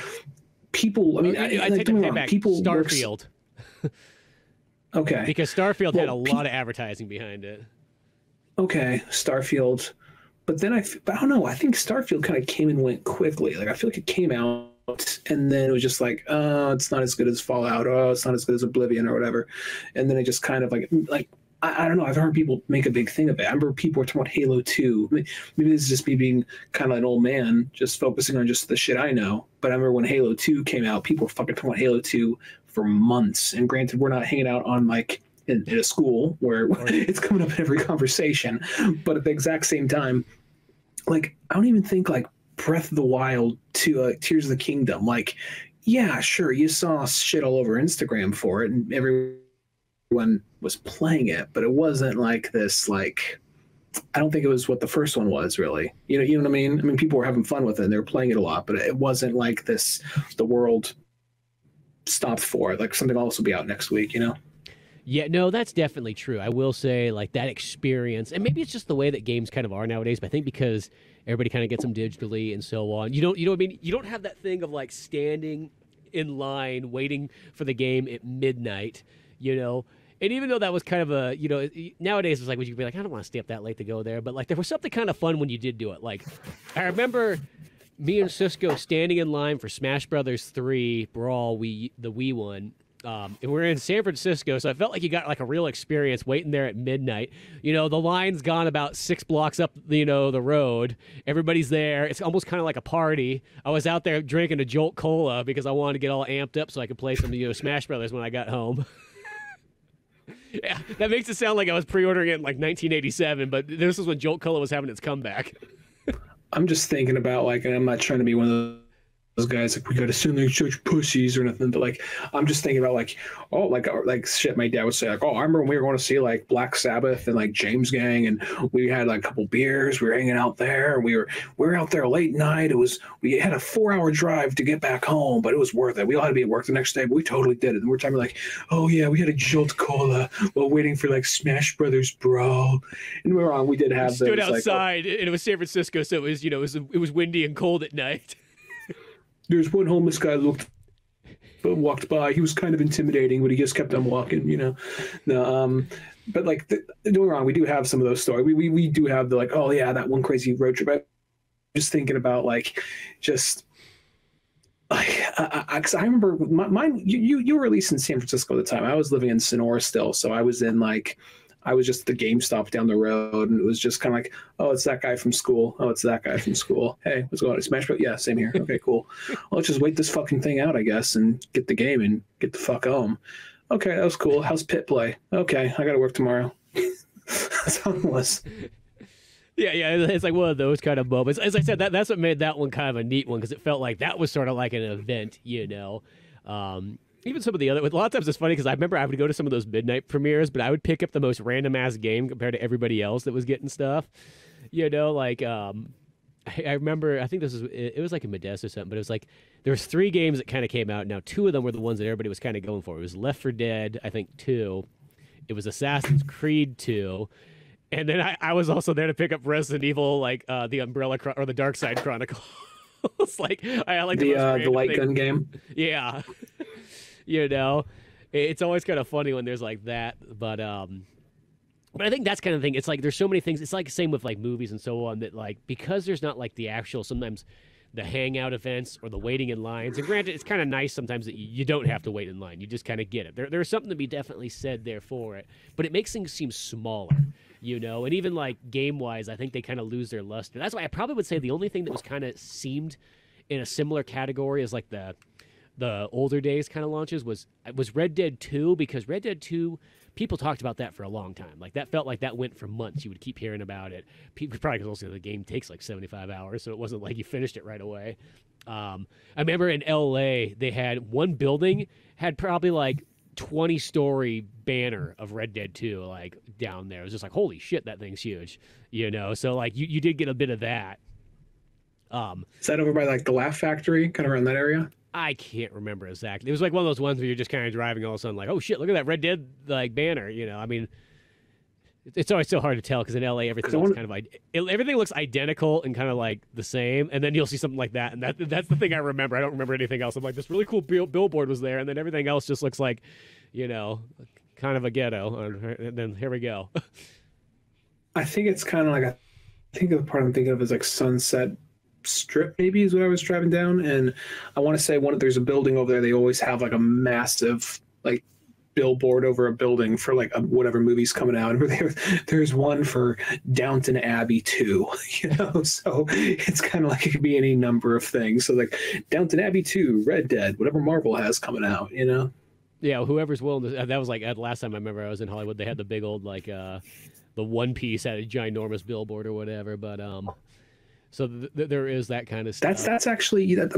A: people. I mean,
B: I take that back. People Starfield.
A: Okay.
B: Because Starfield had a lot of advertising behind it.
A: Okay, Starfield, but then I don't know. I think Starfield kind of came and went quickly. Like I feel like it came out. And then it was just like, oh, it's not as good as Fallout. Oh, it's not as good as Oblivion or whatever. And then it just kind of like I don't know. I've heard people make a big thing of it. I remember people were talking about Halo 2. Maybe this is just me being kind of an old man, just focusing on just the shit I know. But I remember when Halo 2 came out, people were fucking talking about Halo 2 for months. And granted, we're not hanging out on like in a school where it's coming up in every conversation. But at the exact same time, like I don't even think like Breath of the Wild to Tears of the Kingdom. Like, yeah, sure, you saw shit all over Instagram for it, and everyone was playing it, but it wasn't like this. Like, I don't think it was what the first one was really. You know what I mean? I mean, people were having fun with it, and they were playing it a lot, but it wasn't like this. The world stopped for it. Like something else will be out next week.
B: Yeah, no, that's definitely true. I will say, like, that experience, and maybe it's just the way that games kind of are nowadays, but I think because everybody kind of gets them digitally and so on, you know what I mean? You don't have that thing of, like, standing in line waiting for the game at midnight, And even though that was kind of nowadays it's like, would you be like, I don't want to stay up that late to go there, but, like, there was something kind of fun when you did do it. Like, I remember me and Cisco standing in line for Smash Brothers 3 Brawl, the Wii one, and we're in San Francisco, so I felt like you got like a real experience waiting there at midnight. The line's gone about 6 blocks up, the road. Everybody's there. It's almost kind of like a party. I was out there drinking a Jolt Cola because I wanted to get all amped up so I could play some, Smash Brothers when I got home. Yeah, that makes it sound like I was pre-ordering it in like 1987, but this was when Jolt Cola was having its comeback.
A: I'm just thinking about like, and I'm not trying to be one of those guys like we got to send their church pussies or nothing, but like I'm just thinking about like like shit my dad would say like, oh, I remember when we were going to see like Black Sabbath and like James Gang, and we had like a couple beers, we were hanging out there, and we were out there late night. We had a 4-hour drive to get back home, but it was worth it. We all had to be at work the next day, but we totally did it. And we're talking like, oh yeah, we had a Jolt Cola while waiting for like Smash Brothers Brawl. And we were on, we did have
B: stood outside, and it was San Francisco, so it was windy and cold at night.
A: There's one homeless guy walked by. He was kind of intimidating, but he just kept on walking, No, but like, don't get me wrong, we do have some of those stories. We do have the like, oh yeah, that one crazy road trip. I'm just thinking about like, just 'Cause I remember mine. You were at least in San Francisco at the time. I was living in Sonora still, so I was in like, I was just at the GameStop down the road, and it was just kind of like, oh, it's that guy from school. Oh, it's that guy from school. Hey, what's going on? Smash Bros. Yeah, same here. Okay, cool. Well, let's just wait this fucking thing out, I guess, and get the game and get the fuck home. Okay, that was cool. How's Pit play? Okay, I got to work tomorrow. That's how it was.
B: Yeah, it's like one of those kind of moments. As I said, that's what made that one kind of a neat one, because it felt like that was sort of like an event, you know. Even some of the other, a lot of times it's funny because I remember I would go to some of those midnight premieres, but I would pick up the most random ass game compared to everybody else that was getting stuff, you know. Like I remember, I think it was like in Modesto or something, but it was like there was 3 games that kind of came out. Now 2 of them were the ones that everybody was kind of going for. It was Left 4 Dead, I think 2. It was Assassin's Creed 2. And then I was also there to pick up Resident Evil, like the Umbrella or the Dark Side Chronicles. Like I like
A: the light gun game.
B: Yeah, you know, it's always kind of funny when there's like that. But I think that's kind of thing. It's like there's so many things. It's like the same with like movies and so on, that like because there's not like the actual sometimes the hangout events or the waiting in lines. And granted, it's kind of nice sometimes that you don't have to wait in line. You just kind of get it. There's something to be definitely said there for it. But it makes things seem smaller, you know? And even like game-wise, I think they kind of lose their luster. That's why I probably would say the only thing that was kind of seemed in a similar category as like the older days kind of launches was Red Dead 2, because Red Dead 2, people talked about that for a long time. Like that felt like that went for months. You would keep hearing about it. People, probably because also the game takes like 75 hours, so it wasn't like you finished it right away. I remember in LA, they had one building had probably like 20-story banner of Red Dead 2 like down there. It was just like, holy shit, that thing's huge, you know? So like you did get a bit of that.
A: Is that over by like the Laugh Factory, kind of around that area?
B: I can't remember exactly. It was like one of those ones where you're just kind of driving, all of a sudden like, oh shit, look at that Red Dead like banner, you know? I mean, it's always so hard to tell because in LA everything looks kind of like everything looks identical and kind of like the same, and then you'll see something like that, and that's the thing I remember. I don't remember anything else. I'm like, this really cool billboard was there, and then everything else just looks like, you know, kind of a ghetto. And then here we go.
A: I think it's kind of like I think the part I'm thinking of is like Sunset Strip, maybe, is what I was driving down, and I want to say there's a building over there. They always have like a massive like billboard over a building for like whatever movie's coming out, and there's one for Downton Abbey 2, you know. So it's kind of like it could be any number of things. So like Downton Abbey 2, Red Dead, whatever Marvel has coming out, you know.
B: Yeah, whoever's willing to. That was like the last time I remember I was in Hollywood. They had the big old like the One Piece had a ginormous billboard or whatever. But so there is that kind of stuff. That's actually that.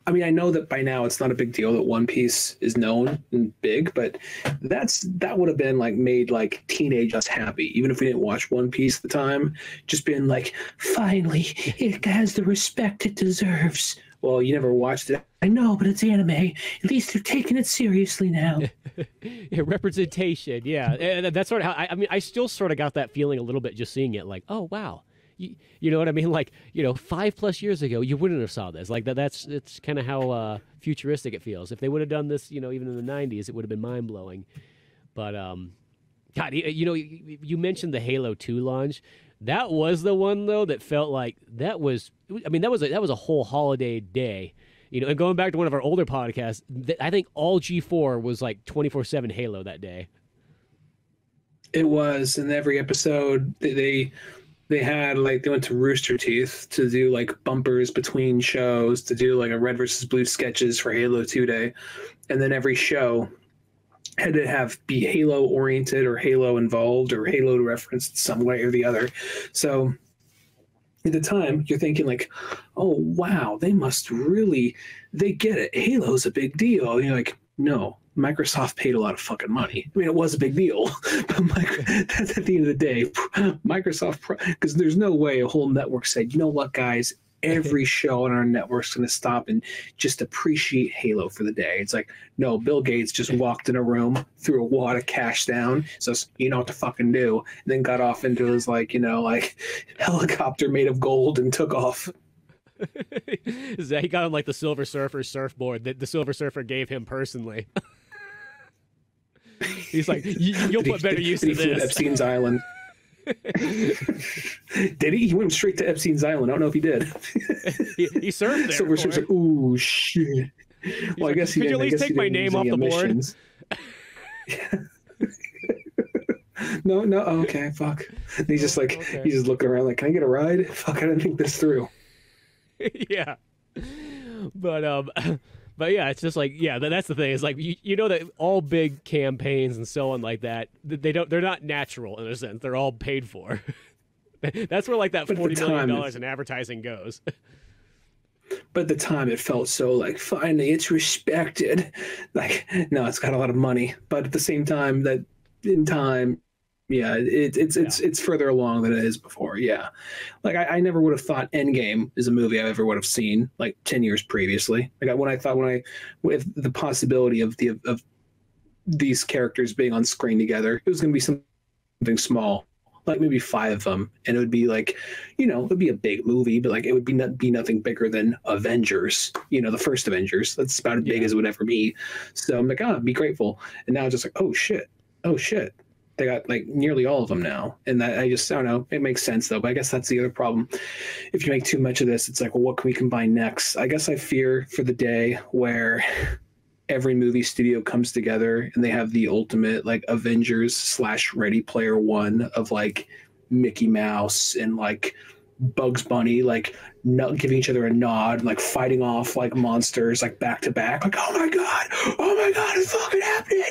A: I mean, I know that by now it's not a big deal that One Piece is known and big, but that would have been like made like teenage us happy, even if we didn't watch One Piece at the time. Just being like, finally, it has the respect it deserves. Well, you never watched it. I know, but it's anime. At least they're taking it seriously now.
B: Yeah, representation, yeah. And that's sort of how I mean, I still sort of got that feeling a little bit just seeing it, like, oh wow. You know what I mean? Like, you know, 5+ years ago, you wouldn't have saw this. Like it's kind of how futuristic it feels. If they would have done this, you know, even in the 90s, it would have been mind blowing. But God, you know, you mentioned the Halo 2 launch. That was the one though that felt like that was. I mean, that was a whole holiday day. You know, and going back to one of our older podcasts, I think all G4 was like 24/7 Halo that day.
A: It was, in every episode they had like they went to Rooster Teeth to do like bumpers between shows, to do like a Red versus Blue sketches for Halo 2 Day, and then every show had to be Halo oriented or Halo involved or Halo referenced some way or the other. So at the time you're thinking like, oh wow, they get it. Halo's a big deal. And you're like, no. Microsoft paid a lot of fucking money. I mean, it was a big deal, but that's at the end of the day. Microsoft, because there's no way a whole network said, you know what, guys, every show on our network's going to stop and just appreciate Halo for the day. It's like, no, Bill Gates just walked in a room, threw a wad of cash down, says, you know what to fucking do, and then got off into his like, you know, like helicopter made of gold and took off.
B: He got him like the Silver Surfer surfboard that the Silver Surfer gave him personally. He's like, you'll put better use to this.
A: Epstein's Island. Did he? He went straight to Epstein's Island. I don't know if he did.
B: he served there.
A: Silver Surfer's like, ooh, shit. Well, I guess he
B: could you at least take my name off the board?
A: No. Oh, okay, fuck. And he's just like, he's just looking around like, can I get a ride? Fuck, I didn't think this through.
B: Yeah. But yeah, it's just like, yeah, that's the thing. It's like, you know that all big campaigns and so on like that, they're not natural in a sense. They're all paid for. That's where like that $40 million in advertising goes.
A: But at the time, it felt so like, finally, it's respected. Like, no, it's got a lot of money. But at the same time, that in time, yeah, it's further along than it is before. Yeah, like I never would have thought Endgame is a movie I ever would have seen like 10 years previously. Like with the possibility of these characters being on screen together, it was going to be something small, like maybe 5 of them, and it would be like, it would be a big movie, but like it would be nothing bigger than Avengers, the first Avengers. That's about as big as it would ever be. So I'm like, be grateful. And now it's just like, oh shit. They got like nearly all of them now. And that I don't know. It makes sense though. But I guess that's the other problem. If you make too much of this, it's like, well, what can we combine next? I guess I fear for the day where every movie studio comes together and they have the ultimate like Avengers / Ready Player One of like Mickey Mouse and like Bugs Bunny, like not giving each other a nod, like fighting off like monsters like back to back, like oh my god, it's fucking happening.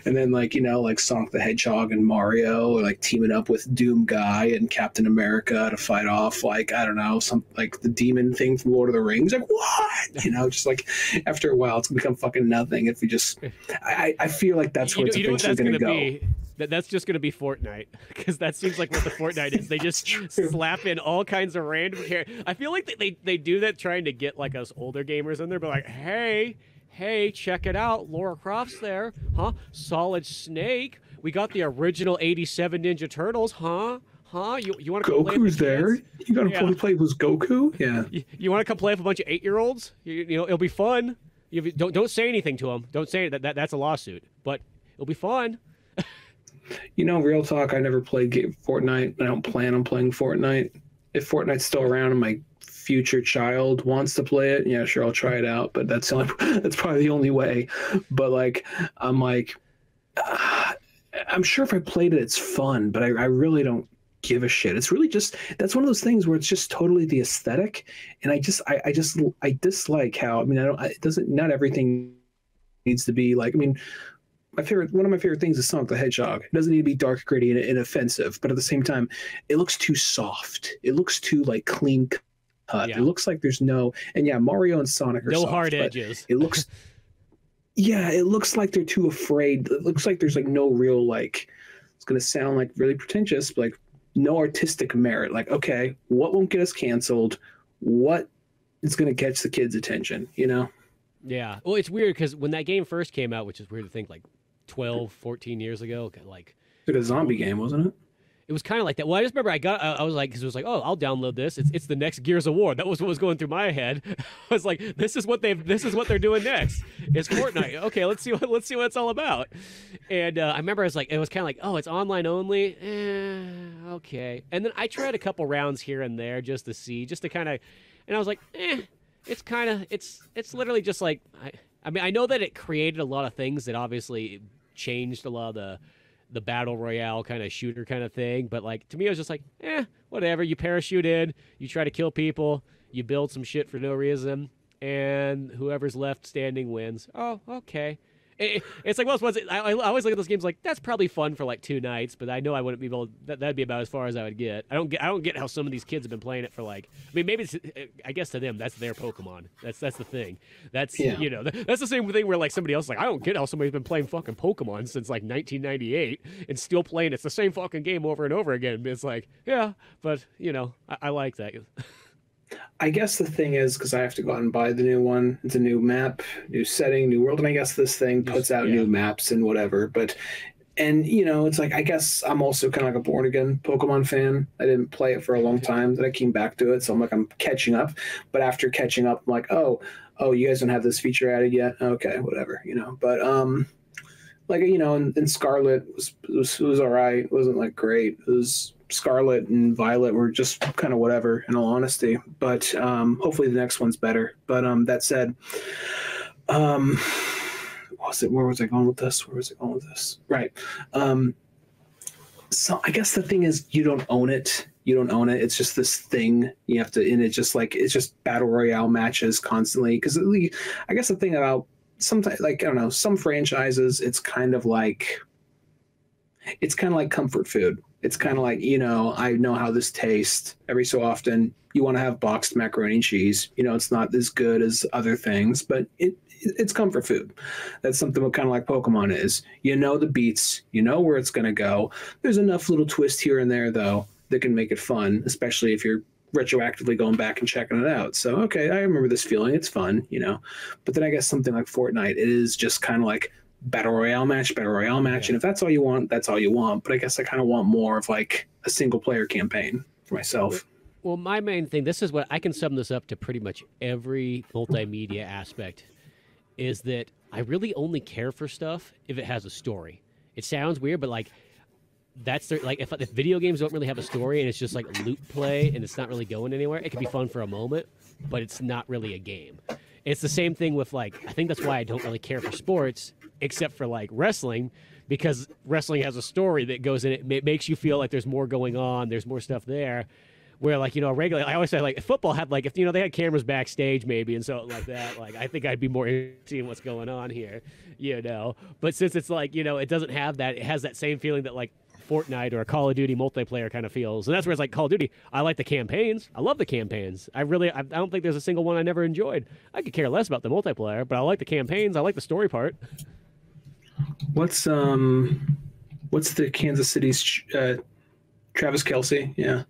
A: And then like like Sonic the Hedgehog and Mario like teaming up with Doom Guy and Captain America to fight off like I don't know, some like the demon thing from Lord of the Rings. Like what? Just like after a while it's gonna become fucking nothing if we just I feel like that's where it's eventually gonna go.
B: That's just going to be Fortnite, because that seems like what the Fortnite is. They just slap in all kinds of random characters. I feel like they do that trying to get like us older gamers in there, but like, hey, check it out. Lara Croft's there, huh? Solid Snake. We got the original 87 Ninja Turtles, huh? You want to come play with the
A: there?
B: kids?
A: You got to play with Goku? Yeah.
B: You want to come play with a bunch of 8-year-olds? It'll be fun. Don't say anything to them. Don't say that's a lawsuit, but it'll be fun.
A: Real talk, I never played Fortnite. I don't plan on playing Fortnite. If Fortnite's still around and my future child wants to play it, yeah, sure, I'll try it out. But that's probably the only way. But like, I'm like, I'm sure if I played it, it's fun. But I really don't give a shit. It's really just, that's one of those things where it's just totally the aesthetic. And I dislike how, not everything needs to be like, one of my favorite things is Sonic the Hedgehog. It doesn't need to be dark, gritty, and offensive, but at the same time, it looks too soft. It looks too like clean cut. Yeah. It looks like there's Mario and Sonic are
B: no
A: soft,
B: hard edges.
A: It looks, it looks like they're too afraid. It looks like there's like no real like. It's gonna sound like really pretentious, but like no artistic merit. Like, okay, what won't get us canceled? What is gonna catch the kids' attention?
B: Yeah. Well, it's weird because when that game first came out, which is weird to think like 12, 14 years ago, like
A: it's a zombie game, wasn't it?
B: It was kind of like that. Well, I just remember I was like, because it was like, oh, I'll download this. It's the next Gears of War. That was what was going through my head. I was like, this is what they're doing next. It's Fortnite. Okay, let's see what it's all about. And I remember it was kind of like, oh, it's online only. Okay. And then I tried a couple rounds here and there just to kind of, and I was like, it's literally just like, I know that it created a lot of things that obviously changed a lot of the battle royale kind of shooter kind of thing, but like to me it was just like, whatever. You parachute in, you try to kill people, you build some shit for no reason, and whoever's left standing wins. Oh, okay. It's like, well, I always look at those games like, that's probably fun for like 2 nights, but I know I wouldn't be able. That'd be about as far as I would get. I don't get how some of these kids have been playing it for like. Maybe it's, I guess to them that's their Pokemon. That's the thing. That's that's the same thing where like somebody else is like, I don't get how somebody's been playing fucking Pokemon since like 1998 and still playing. It's the same fucking game over and over again. It's like, yeah, but I like that.
A: I guess the thing is, because I have to go out and buy the new one, it's a new map, new setting, new world, and I guess this thing puts out new maps and whatever. But, it's like, I guess I'm also kind of like a born again Pokemon fan. I didn't play it for a long time, then I came back to it, so I'm catching up. But after catching up, I'm like, oh, you guys don't have this feature added yet? Okay, whatever, But, and Scarlet was was all right. It wasn't like great. It was Scarlet and Violet were just kind of whatever, in all honesty. But hopefully the next one's better. But that said, where was I going with this? Right. So I guess the thing is, you don't own it. It's just this thing you have to, and it's just battle royale matches constantly. Because I guess the thing about sometimes, like, I don't know, some franchises, it's kind of like comfort food. It's kind of like, I know how this tastes. Every so often, you want to have boxed macaroni and cheese. It's not as good as other things, but it's comfort food. That's something kind of like Pokemon is. The beats, where it's going to go. There's enough little twist here and there, though, that can make it fun, especially if you're retroactively going back and checking it out. So, okay, I remember this feeling. It's fun, But then I guess something like Fortnite, it is just kind of like battle royale match. Yeah. And if that's all you want, that's all you want. But I guess I kind of want more of like a single player campaign for myself.
B: Well, my main thing, this is what I can sum this up to pretty much every multimedia aspect, is that I really only care for stuff if it has a story. It sounds weird, but like that's like if video games don't really have a story and it's just like loot play and it's not really going anywhere, it can be fun for a moment, but it's not really a game. It's the same thing with like, I think that's why I don't really care for sports, except for like wrestling, because wrestling has a story that goes in it. It makes you feel like there's more going on, there's more stuff there. Where like, regularly, I always say like football had like, if they had cameras backstage maybe and so like that, like I think I'd be more interested in what's going on here, But since it's like, it doesn't have that, it has that same feeling that like Fortnite or a Call of Duty multiplayer kind of feels. And that's where it's like Call of Duty. I like the campaigns. I love the campaigns. I don't think there's a single one I never enjoyed. I could care less about the multiplayer, but I like the campaigns. I like the story part.
A: What's the Kansas City's Travis Kelce? Yeah.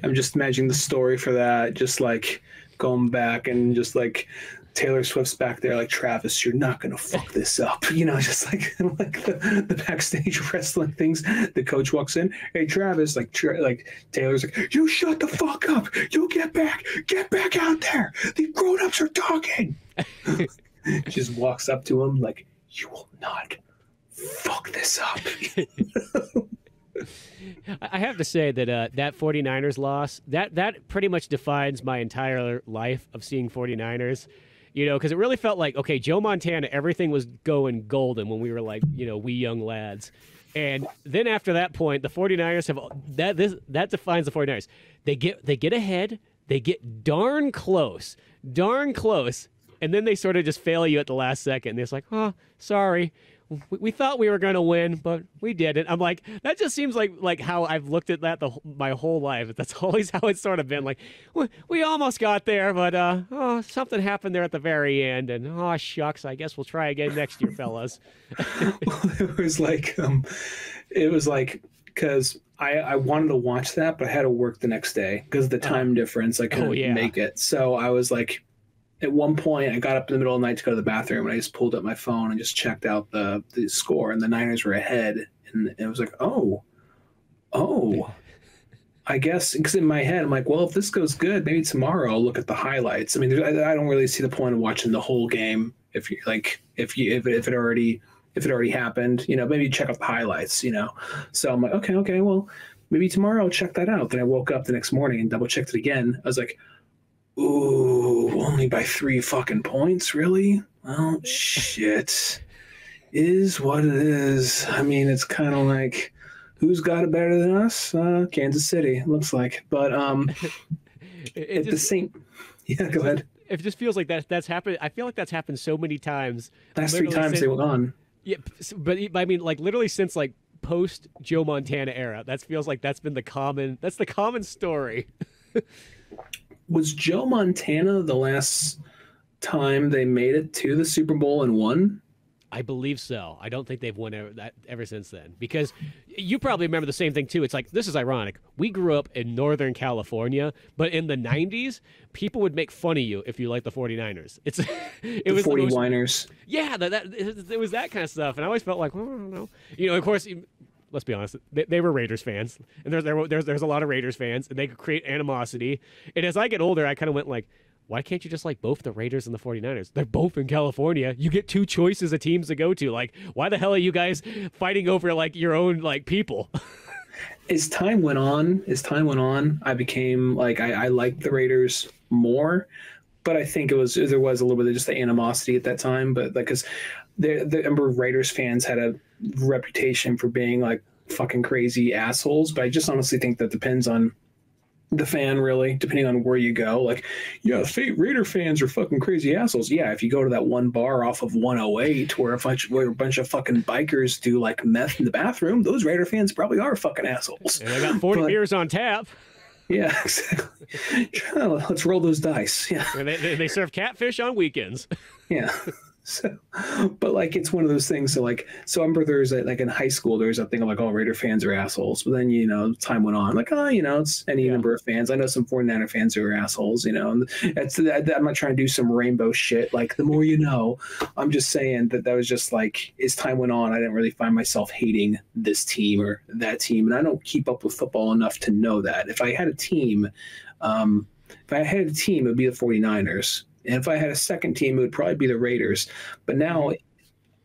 A: I'm just imagining the story for that, just like going back and just like Taylor Swift's back there like, Travis, you're not gonna fuck this up, just like the backstage wrestling things. The coach walks in, hey Travis, like Taylor's like, you shut the fuck up, you get back out there, the grown-ups are talking. Just walks up to him like, you will not fuck this up.
B: I have to say that that 49ers loss, that pretty much defines my entire life of seeing 49ers, because it really felt like, okay, Joe Montana, everything was going golden when we were like, we young lads. And then after that point, the 49ers that defines the 49ers. They get ahead, they get darn close, and then they sort of just fail you at the last second. And it's like, oh, sorry. We thought we were going to win, but we didn't. I'm like, that just seems like how I've looked at that my whole life. That's always how it's sort of been. Like, we almost got there, but something happened there at the very end, and oh shucks, I guess we'll try again next year, fellas.
A: Well, it was like because I wanted to watch that, but I had to work the next day because of the time difference. I couldn't make it, so I was like. At one point, I got up in the middle of the night to go to the bathroom, and I just pulled up my phone and just checked out the score, and the Niners were ahead. And it was like, oh, I guess, because in my head, I'm like, well, if this goes good, maybe tomorrow I'll look at the highlights. I mean, I don't really see the point of watching the whole game if it already happened. Maybe check out the highlights. So I'm like, okay, well, maybe tomorrow I'll check that out. Then I woke up the next morning and double checked it again. I was like, ooh, only by 3 fucking points, really? Well, shit. Is what it is. I mean, it's kind of like, who's got it better than us? Kansas City, it looks like. But the same. Yeah, go ahead.
B: It just feels like that's happened. I feel like that's happened so many times.
A: Last 3 times they went on. Yeah,
B: but I mean, like literally since like post Joe Montana era, that feels like that's the common story.
A: Was Joe Montana the last time they made it to the Super Bowl and won?
B: I believe so. I don't think they've won ever since then. Because you probably remember the same thing, too. It's like, this is ironic. We grew up in Northern California, but in the 90s, people would make fun of you if you liked the 49ers. It was
A: 40-winers.
B: Yeah, it was that kind of stuff. And I always felt like, well, I don't know. Of course, let's be honest, they were Raiders fans. And there's a lot of Raiders fans, and they could create animosity. And as I get older, I kind of went like, why can't you just like both the Raiders and the 49ers? They're both in California. You get 2 choices of teams to go to. Like, why the hell are you guys fighting over like your own like people?
A: As time went on, I became like I liked the Raiders more, but I think there was a little bit of just the animosity at that time. But like, because the remember Raiders fans had a reputation for being like fucking crazy assholes, but I just honestly think that depends on the fan, really, depending on where you go. Like, yeah, Raider fans are fucking crazy assholes. Yeah, if you go to that one bar off of 108 where a bunch of fucking bikers do like meth in the bathroom, those Raider fans probably are fucking assholes.
B: And I got 40 beers on tap.
A: Yeah, exactly. Let's roll those dice. Yeah,
B: and they serve catfish on weekends.
A: Yeah. So, but like, it's one of those things. So like, so I remember there's like in high school, there's a thing of like, oh, Raider fans are assholes. But then, time went on, like, oh, it's any number of fans. I know some 49er fans who are assholes, and I'm not trying to do some rainbow shit. Like, the more you know, I'm just saying that was just like, as time went on, I didn't really find myself hating this team or that team. And I don't keep up with football enough to know that. If I had a team, it would be the 49ers. And if I had a second team, it would probably be the Raiders. But now,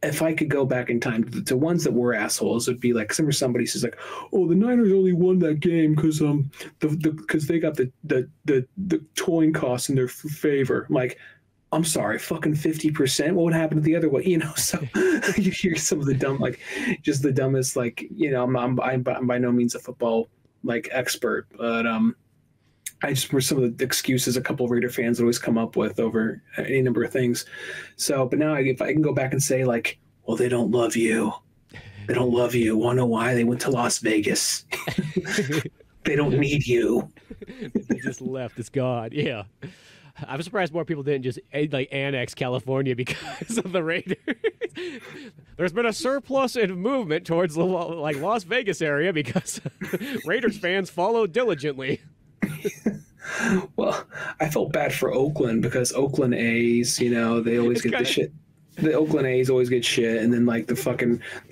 A: if I could go back in time to ones that were assholes, it would be like somebody says like, "Oh, the Niners only won that game because they got the towing costs in their favor." I'm like, I'm sorry, fucking 50%. What would happen to the other way? So you hear some of the dumb, like, just the dumbest, like, I'm by no means a football like expert, but I just were some of the excuses a couple of Raider fans always come up with over any number of things. So, but now if I can go back and say like, well, they don't love you. They don't love you. Want to know why? They went to Las Vegas. They don't need you.
B: They just left. It's gone. Yeah. I'm surprised more people didn't just like annex California because of the Raiders. There's been a surplus in movement towards the like Las Vegas area because Raiders fans followed diligently.
A: Well, I felt bad for Oakland because Oakland A's, they always get the shit. The Oakland A's always get shit, and then like the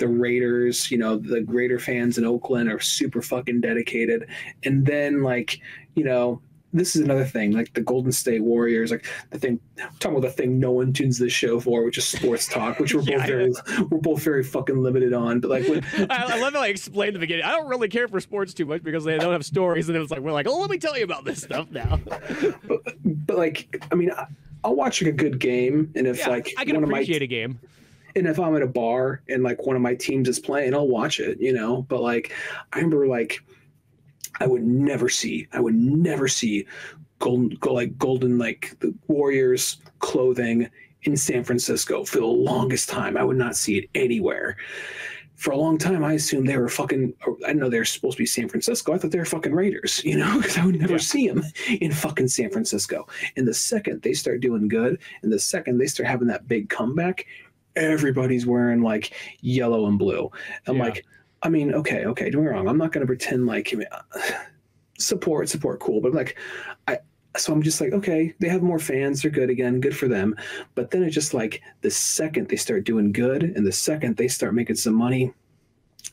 A: Raiders, the Raider fans in Oakland are super fucking dedicated. And then like, this is another thing, like the Golden State Warriors, like the thing, I'm talking about the thing no one tunes this show for, which is sports talk, which we're both very fucking limited on. But like,
B: I love how I explained in the beginning. I don't really care for sports too much because they don't have stories, and it was like we're like, oh, let me tell you about this stuff now.
A: but like, I mean, I'll watch like a good game, and if like
B: I can appreciate a game.
A: And if I'm at a bar and like one of my teams is playing, I'll watch it, But like, I remember like, I would never see golden like the Warriors clothing in San Francisco for the longest time. I would not see it anywhere. For a long time, I assumed they were fucking. I know they're supposed to be San Francisco. I thought they were fucking Raiders, because I would never see them in fucking San Francisco. And the second they start doing good, and the second they start having that big comeback, everybody's wearing like yellow and blue. I'm like, I mean, okay, don't get me wrong. I'm not going to pretend like support, cool, but like, so I'm just like, okay, they have more fans. They're good again. Good for them. But then it's just like the second they start doing good and the second they start making some money,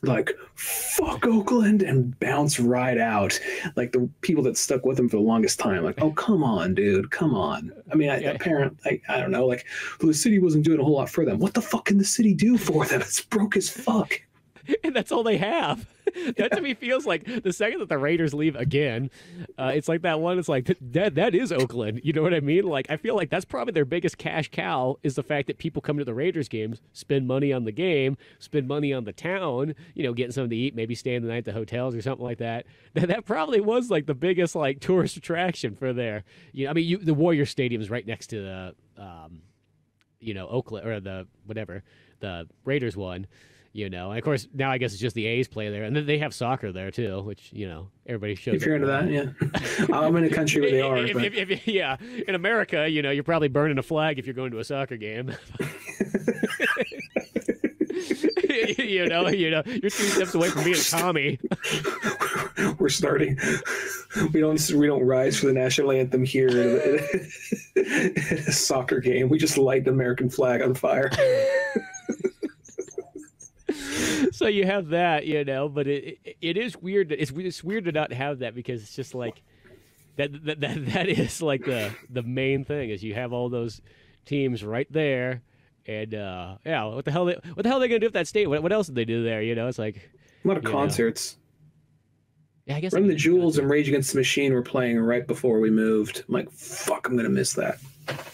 A: like, fuck Oakland, and bounce right out. Like the people that stuck with them for the longest time, like, oh, come on, dude, come on. I mean, I don't know, like, well, the city wasn't doing a whole lot for them. What the fuck can the city do for them? It's broke as fuck.
B: And that's all they have. That to me feels like the second that the Raiders leave again, it's like that one. It's like that is Oakland. You know what I mean? Like I feel like that's probably their biggest cash cow is the fact that people come to the Raiders games, spend money on the game, spend money on the town. Getting something to eat, maybe staying the night at the hotels or something like that. That probably was like the biggest like tourist attraction for there. I mean, the Warrior Stadium is right next to the, Oakland or the Raiders one. And of course, now I guess it's just the A's play there. And then they have soccer there, too, which, everybody shows.
A: If you're into that, yeah. I'm in a country where they are.
B: In America, you're probably burning a flag if you're going to a soccer game. You're 2 steps away from being a commie.
A: We're starting. We don't rise for the national anthem here at a soccer game. We just light the American flag on fire.
B: So you have that, but it is weird. It's weird to not have that because it's just like, that is like the main thing is you have all those teams right there, and yeah, what the hell are they gonna do with that state? What else did they do there? You know, it's like
A: a lot of concerts.
B: Yeah, I guess
A: Run the Jewels and Rage Against the Machine were playing right before we moved. I'm like, fuck, I'm gonna miss that.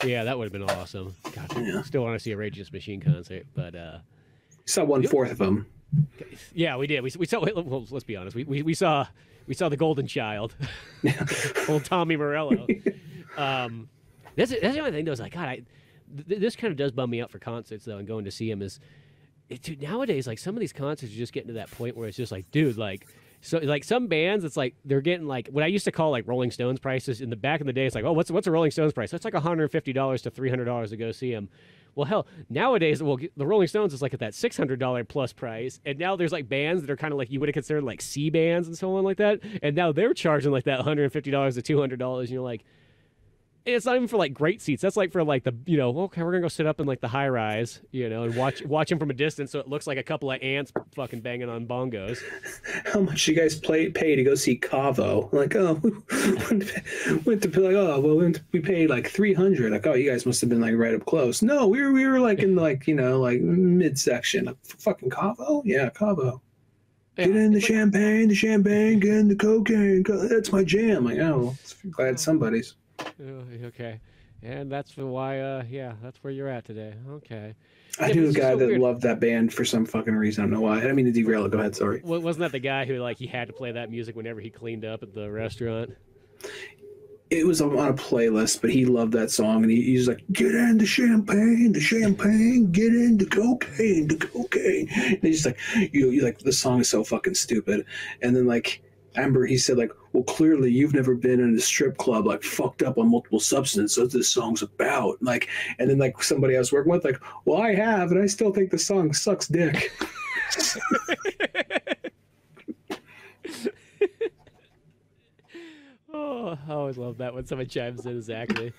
B: Yeah, that would have been awesome. God,
A: yeah.
B: Still want to see a Rage Against the Machine concert, but
A: saw 1/4 of them.
B: Yeah, we did. We saw. Well, let's be honest. We saw the Golden Child, old Tommy Morello. That's the only thing though. Is like, God, this kind of does bum me out for concerts though, and going to see him is, dude. Nowadays, like some of these concerts are just getting to that point where it's just like, dude, like. So like some bands, it's like they're getting like what I used to call like Rolling Stones prices. In the back in the day, it's like, oh, what's a Rolling Stones price? That's like $150 to $300 to go see them. Well, hell, nowadays, the Rolling Stones is like at that $600 plus price, and now there's like bands that are kind of like you would have considered like C bands and so on like that, and now they're charging like that $150 to $200, and you're like. It's not even for like great seats. That's like for like the, you know, okay, we're gonna go sit up in like the high rise, you know, and watch him from a distance, so it looks like a couple of ants fucking banging on bongos.
A: How much you guys pay to go see Cavo? Like, oh, went to be like, oh, well, we paid like $300. Like, oh, you guys must have been like right up close. No, we were like in like, you know, like midsection. Like, fucking Cavo, yeah, Cavo. Yeah, get in the champagne, get in the cocaine. That's my jam. Like, oh, glad somebody's.
B: Okay, and that's why. Yeah, that's where you're at today. Okay.
A: I knew a guy that loved that band for some fucking reason. I don't know why. I didn't mean to derail it. Go ahead. Sorry.
B: Wasn't that the guy who like he had to play that music whenever he cleaned up at the restaurant?
A: It was on a playlist, but he loved that song, and he's like, "Get in the champagne, get in the cocaine." And he's just like, you like the song is so fucking stupid, and then like. Amber, he said, like, well, clearly you've never been in a strip club, like, fucked up on multiple substances. So this song's about, like, and then, like, somebody I was working with, like, well, I have, and I still think the song sucks dick.
B: Oh, I always love that when somebody chimes in, exactly.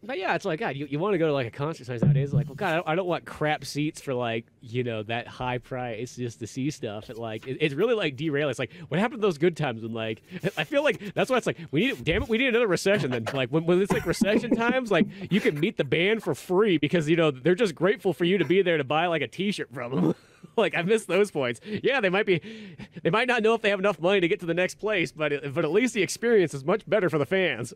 B: But yeah, it's like, God, you want to go to like a concert nowadays. Like, well, God, I don't want crap seats for like, you know, that high price just to see stuff. It's really like derail. It's like, what happened to those good times when like, I feel like that's why it's like, we need another recession. Then like when it's like recession times, like you can meet the band for free because, you know, they're just grateful for you to be there to buy like a t-shirt from them. Like I miss those points. Yeah, they might not know if they have enough money to get to the next place, but at least the experience is much better for the fans.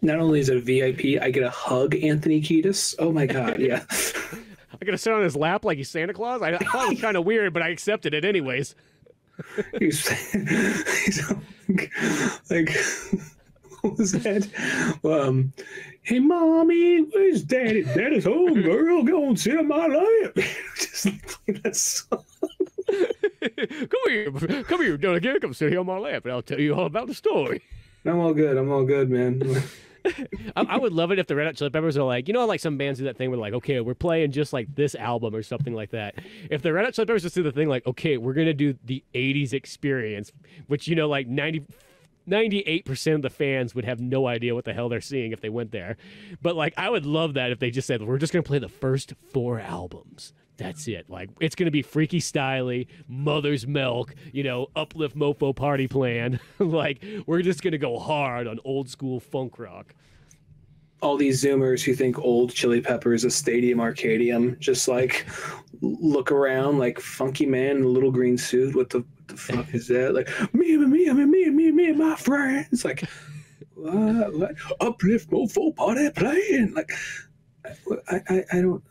A: Not only is it a VIP, I get a hug Anthony Kiedis. Oh my God, yeah.
B: I gotta sit on his lap like he's Santa Claus? I thought it was kind of weird, but I accepted it anyways.
A: he's like, what was that? Hey, mommy, where's daddy? Daddy's home, girl. Go and sit on my lap. Just like that song.
B: Come here, Dunigan. Come sit here on my lap, and I'll tell you all about the story.
A: I'm all good, man.
B: I would love it if the Red Hot Chili Peppers are like, you know, like some bands do that thing where like, okay, we're playing just like this album or something like that. If the Red Hot Chili Peppers just do the thing like, okay, we're going to do the 80s experience, which, you know, like 98% of the fans would have no idea what the hell they're seeing if they went there. But like, I would love that if they just said, we're just going to play the first 4 albums. That's it. Like, it's going to be Freaky Styley, Mother's Milk, you know, Uplift Mofo Party Plan. Like, we're just going to go hard on old school funk rock.
A: All these Zoomers who think old Chili Peppers is Stadium Arcadium just like look around like funky man in a little green suit. What the fuck is that? Like, me and my friends. Like, what? Uplift Mofo Party Plan. Like, I don't.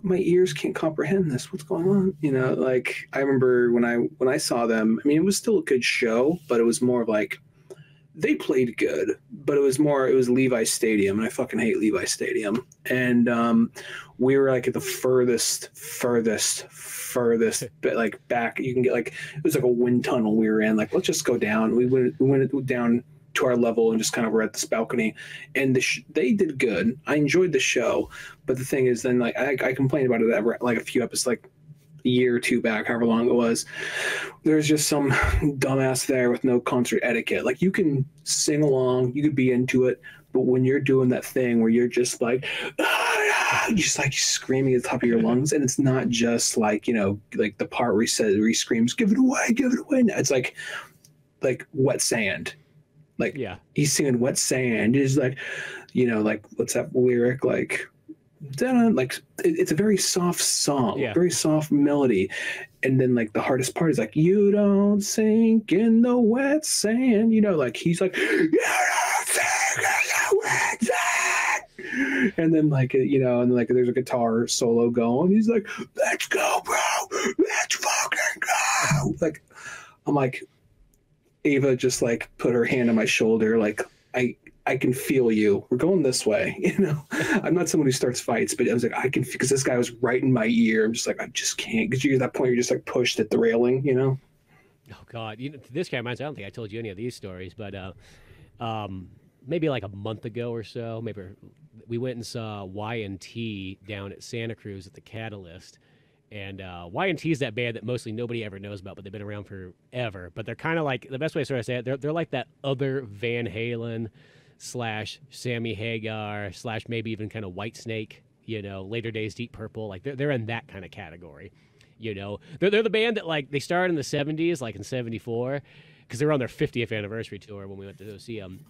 A: My ears can't comprehend this. What's going on? You know, like I remember when I saw them. I mean, it was still a good show, but it was more of like they played good, but it was Levi Stadium, and I fucking hate Levi Stadium. And we were like at the furthest bit, like back. You can get like it was like a wind tunnel we were in. Like, let's just go down. We went down to our level and just kind of were at this balcony, and they did good. I enjoyed the show, but the thing is, then like I complained about it like a few episodes, like a year or two back, however long it was. There's just some dumbass there with no concert etiquette. Like, you can sing along, you could be into it, but when you're doing that thing where you're just like, just like screaming at the top of your lungs, and it's not just like, you know, like the part where he screams, give it away. No, it's like like Wet Sand. Like,
B: Yeah.
A: he's singing Wet Sand. He's like, you know, like, what's that lyric? Like, like it's a very soft song, very soft melody. And then like the hardest part is like, you don't sink in the wet sand. You know, like he's like, you don't sink in the wet sand. And then like, you know, and like there's a guitar solo going. He's like, let's go, bro. Let's fucking go. Like, I'm like, Ava just like put her hand on my shoulder. Like, I can feel you. We're going this way. You know, I'm not someone who starts fights, but I was like, I can, because this guy was right in my ear. I'm just like, I just can't. Because you at that point, you're just like pushed at the railing, you know?
B: Oh, God. You know, this guy reminds me, I don't think I told you any of these stories, but maybe like a month ago or so, maybe we went and saw Y&T down at Santa Cruz at the Catalyst. And Y&T is that band that mostly nobody ever knows about, but they've been around forever. But they're kind of like, the best way to sort of say it, they're like that other Van Halen / Sammy Hagar / maybe even kind of Whitesnake, you know, later days Deep Purple. Like they're in that kind of category, you know. They're the band that like they started in the 70s, like in 74, because they were on their 50th anniversary tour when we went to go see them.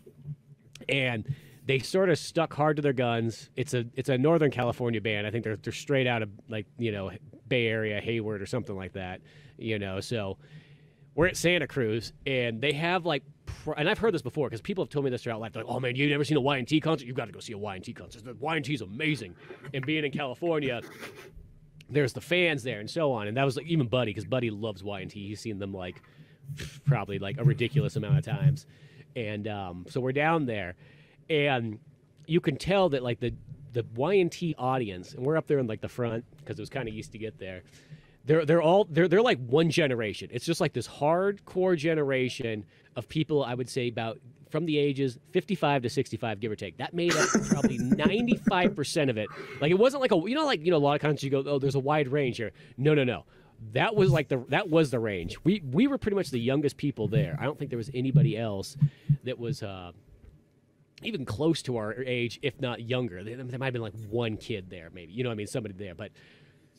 B: And they sort of stuck hard to their guns. It's a Northern California band. I think they're straight out of like, you know, Bay Area, Hayward or something like that, you know. So we're at Santa Cruz and they have like, and I've heard this before because people have told me this throughout life. They're like, oh man, you've never seen a Y&T concert? You've got to go see a Y&T concert. The Y&T is amazing. And being in California, there's the fans there and so on. And that was like even Buddy, because Buddy loves Y&T. He's seen them like probably like a ridiculous amount of times. And so we're down there. And you can tell that like the Y&T audience, and we're up there in like the front because it was kind of easy to get there. They're like one generation. It's just like this hardcore generation of people. I would say about from the ages 55 to 65, give or take. That made up probably 95% of it. Like it wasn't like a a lot of concerts you go, oh, there's a wide range here. No. That was like that was the range. We were pretty much the youngest people there. I don't think there was anybody else that was even close to our age, if not younger. There might have been like one kid there, maybe. You know what I mean? Somebody there. But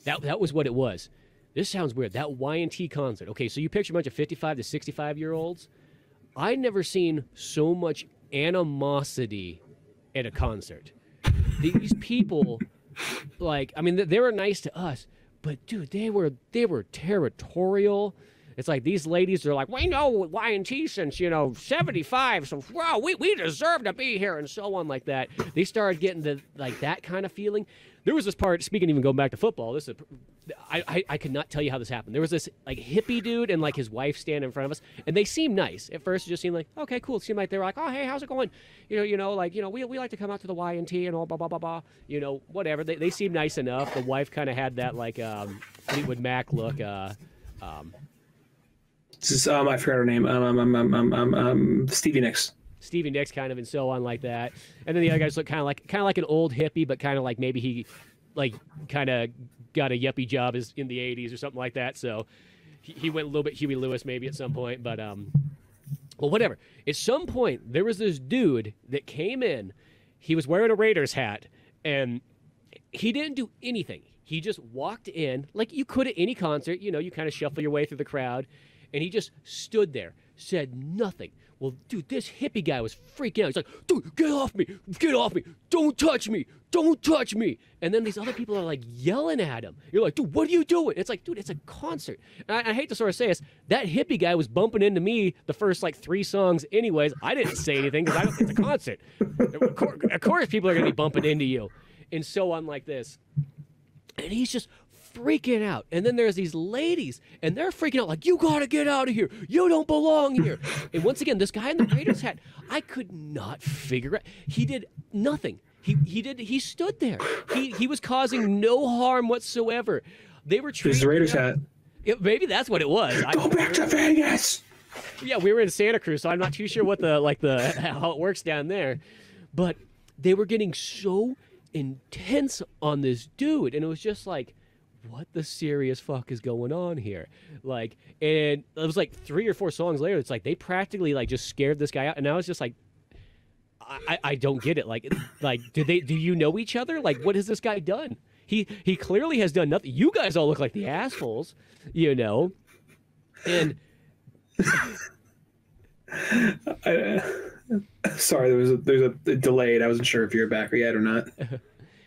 B: that was what it was. This sounds weird. That Y&T concert. Okay, so you picture a bunch of 55 to 65-year-olds. I'd never seen so much animosity at a concert. These people, like, I mean, they were nice to us, but, dude, they were territorial. It's like these ladies are like, we know Y&T since, 75, so, wow, we deserve to be here, and so on like that. They started getting the like that kind of feeling. There was this part, speaking even going back to football, this is, I could not tell you how this happened. There was this like hippie dude and like his wife standing in front of us, and they seemed nice. At first it just seemed like, okay, cool. It seemed like they were like, oh, hey, how's it going? We like to come out to the Y&T and all blah, blah, blah, blah. Whatever. They seemed nice enough. The wife kind of had that like Fleetwood Mac look.
A: I forgot her name. Stevie Nicks.
B: Stevie Nicks kind of and so on like that. And then the other guys look kind of like an old hippie, but kind of like maybe he like kind of got a yuppie job in the 80s or something like that. So he went a little bit Huey Lewis maybe at some point, but well, whatever. At some point there was this dude that came in. He was wearing a Raiders hat and he didn't do anything. He just walked in like you could at any concert, you kind of shuffle your way through the crowd, and he just stood there, said nothing. Well, dude, this hippie guy was freaking out. He's like, dude, get off me, don't touch me. And then these other people are like yelling at him. You're like, dude, what are you doing? It's like, dude, it's a concert. And I hate to sort of say this, that hippie guy was bumping into me the first like 3 songs anyways. I didn't say anything because it's a concert. Of course people are going to be bumping into you. And so on like this. And he's just freaking out. And then there's these ladies, and they're freaking out like, you gotta get out of here. You don't belong here. And once again, this guy in the Raiders hat, I could not figure out. He did nothing. He stood there. He was causing no harm whatsoever. They were treating
A: the Raiders hat.
B: Maybe that's what it was.
A: Go back to Vegas.
B: Yeah, we were in Santa Cruz, so I'm not too sure what how it works down there. But they were getting so intense on this dude, and it was just like, what the serious fuck is going on here? Like, and it was like 3 or 4 songs later, it's like they practically like just scared this guy out, and I was just like, I don't get it. Like do you know each other? Like, what has this guy done? He clearly has done nothing. You guys all look like the assholes, and
A: Sorry, there's a delay. I wasn't sure if you're back yet or not.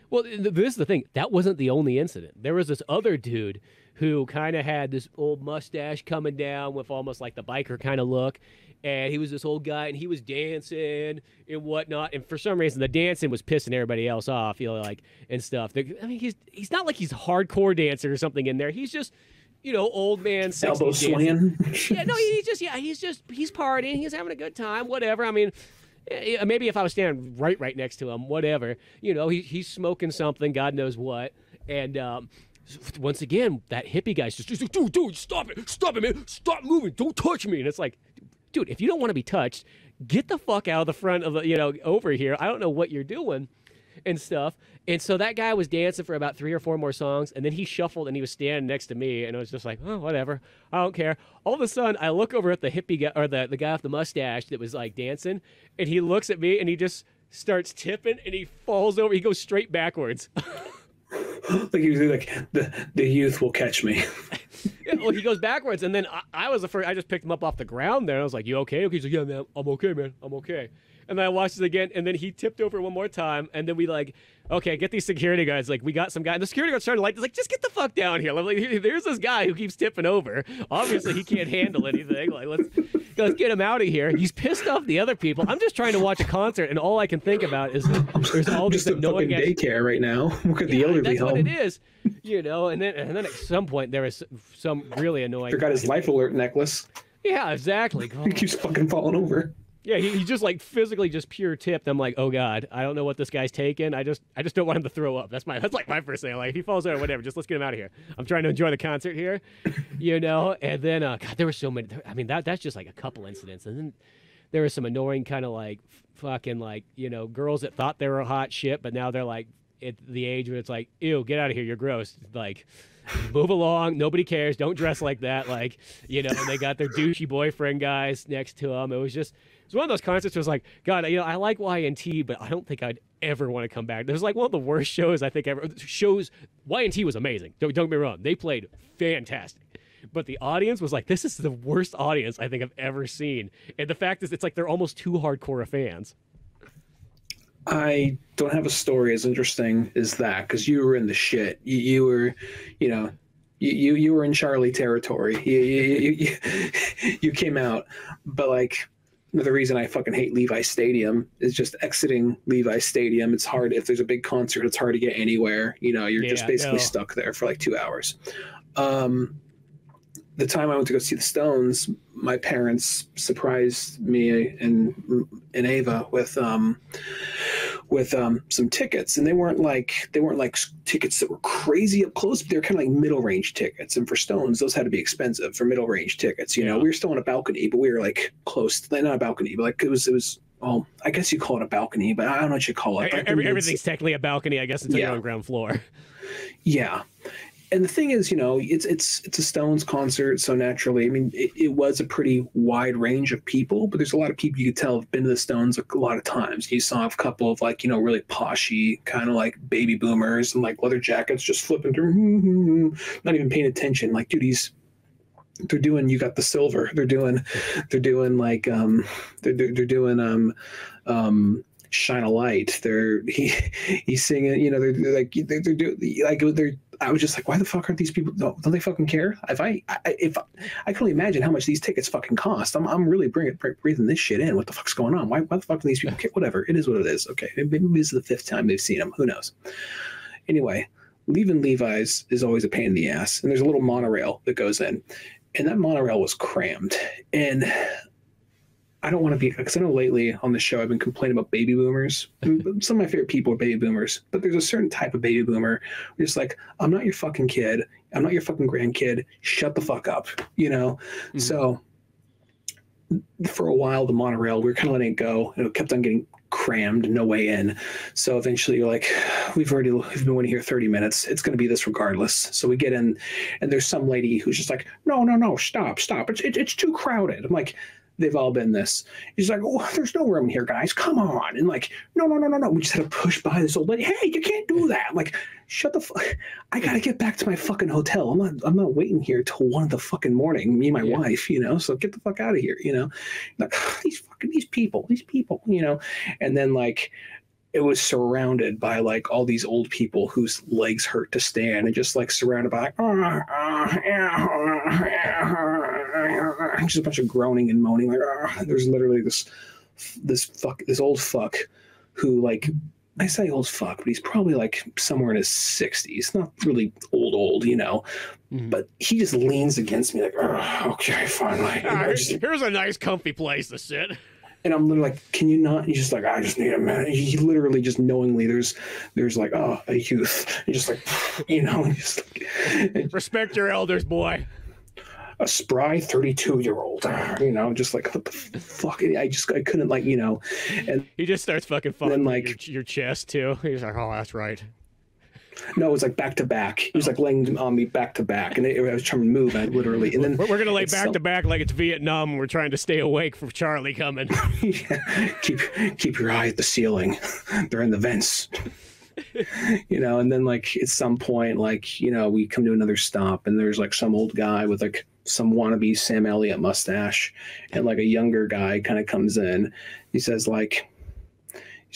B: Well, this is the thing. That wasn't the only incident. There was this other dude who kind of had this old mustache coming down with almost like the biker kind of look. And he was this old guy, and he was dancing and whatnot. And for some reason, the dancing was pissing everybody else off, you know, like, and stuff. I mean, he's not like he's a hardcore dancer or something in there. He's just, you know, old man, 60s
A: elbow swinging.
B: Yeah, no, he's partying. He's having a good time, whatever. I mean, maybe if I was standing right next to him, whatever. You know, he's smoking something, God knows what. And once again, that hippie guy's just dude, stop it, man, stop moving, don't touch me. And it's like, dude, if you don't want to be touched, get the fuck out of the front of the, you know, over here. I don't know what you're doing and stuff. And so that guy was dancing for about 3 or 4 more songs, and then he shuffled and he was standing next to me, and I was just like, oh, whatever, I don't care. All of a sudden, I look over at the hippie guy, or the guy with the mustache that was like dancing, and he looks at me and he just starts tipping and he falls over. He goes straight backwards.
A: Like he was like, the youth will catch me.
B: Yeah, well, he goes backwards, and then I was the first. I just picked him up off the ground there. And I was like, "You okay?" He's like, "Yeah, man, I'm okay, man. I'm okay." And then I watched it again, and then he tipped over one more time, and then we like, okay, get these security guards. Like, we got some guy, and the security guard started like, just get the fuck down here. Like, there's this guy who keeps tipping over. Obviously, he can't handle anything. Like, let's get him out of here. He's pissed off the other people. I'm just trying to watch a concert, and all I can think about is there's all this annoying
A: daycare right now. Look at the elderly
B: that's
A: home.
B: What it is, you know. And then at some point there was some really annoying.
A: Forgot his life alert necklace.
B: Yeah, exactly.
A: He keeps fucking falling over.
B: Yeah, he just like physically just pure tipped. I'm like, oh God, I don't know what this guy's taking. I just don't want him to throw up. That's like my first thing. Like, if he falls over, whatever, just let's get him out of here. I'm trying to enjoy the concert here, you know. And then God, there were so many. I mean, that's just like a couple incidents, and then there was some annoying kind of like fucking like, you know, girls that thought they were hot shit, but now they're like at the age where it's like, ew, get out of here, you're gross. Like, move along, nobody cares, don't dress like that. Like, you know, and they got their douchey boyfriend guys next to them. It was one of those concerts where it was like, God, you know, I like Y&T, but I don't think I'd ever want to come back. It was like one of the worst shows I think ever. Y&T was amazing, don't get me wrong, they played fantastic, but the audience was like, this is the worst audience I think I've ever seen. And the fact is, it's like they're almost too hardcore of fans.
A: I don't have a story as interesting as that, because you were in the shit. You were, you know, you were in Charlie territory. You came out. But like, the reason I fucking hate Levi Stadium is just exiting Levi Stadium. It's hard if there's a big concert. It's hard to get anywhere. You know, you're just basically stuck there for like 2 hours. The time I went to go see the Stones, my parents surprised me and Ava with some tickets, and they weren't like tickets that were crazy up close, but they were kind of like middle range tickets. And for Stones, those had to be expensive for middle range tickets. You know, we were still on a balcony, but we were like close to, not a balcony, but like it was. Oh, I guess you call it a balcony, but I don't know what you call it.
B: Everything's technically a balcony, I guess, until you're on ground floor.
A: Yeah. And the thing is, you know, it's a Stones concert, so naturally, I mean, it was a pretty wide range of people, but there's a lot of people you could tell have been to the Stones a lot of times. You saw a couple of like, you know, really poshy kind of like baby boomers and like leather jackets just flipping through, not even paying attention. Like, dude, they're doing You Got the Silver. They're doing like they're doing Shine a Light. He's singing, you know, they're doing like I was just like, why the fuck aren't these people? Don't they fucking care? If I can only imagine how much these tickets fucking cost. I'm really breathing this shit in. What the fuck's going on? Why the fuck do these people care? Whatever. It is what it is. Okay. Maybe this is the 5th time they've seen them. Who knows? Anyway, leaving Levi's is always a pain in the ass. And there's a little monorail that goes in. And that monorail was crammed. And I don't want to be, because I know lately on the show I've been complaining about baby boomers. Some of my favorite people are baby boomers, but there's a certain type of baby boomer who's just like, I'm not your fucking kid. I'm not your fucking grandkid. Shut the fuck up, you know? Mm-hmm. So for a while, the monorail, we were kind of letting it go, and it kept on getting crammed, no way in. So eventually you're like, we've been waiting here 30 minutes. It's going to be this regardless. So we get in, and there's some lady who's just like, no, stop. It's too crowded. I'm like, they've all been this. He's like, oh, there's no room here, guys. Come on. And like, no. We just had to push by this old lady. Hey, you can't do that. I'm like, shut the fuck. I got to get back to my fucking hotel. I'm not waiting here till 1 in the fucking morning, me and my wife, you know, so get the fuck out of here, you know, like these people, you know, and then like, it was surrounded by like all these old people whose legs hurt to stand and just like surrounded by just a bunch of groaning and moaning. Like, there's literally this old fuck who, like, I say old fuck, but he's probably like somewhere in his 60s, not really old, you know, but he just leans against me like, okay, fine. Like,
B: here's a nice comfy place to sit.
A: And I'm literally like, can you not? He's just like, I just need a minute. He literally just knowingly, there's like, oh, a youth. And just like, you know, just like,
B: respect your elders, boy.
A: A spry 32-year-old, you know, just like, what the fuck? I couldn't, like, you know. And
B: he just starts fucking fucking like your chest too. He's like, oh, that's right.
A: No, it was like back to back. He was like laying on me back to back, and I was trying to move, and I literally. And then
B: we're gonna lay back to back like it's Vietnam. And we're trying to stay awake for Charlie coming.
A: Yeah. Keep your eye at the ceiling. They're in the vents. You know, and then like at some point, like, you know, we come to another stop, and there's like some old guy with like some wannabe Sam Elliott mustache, and like a younger guy kind of comes in. He says like,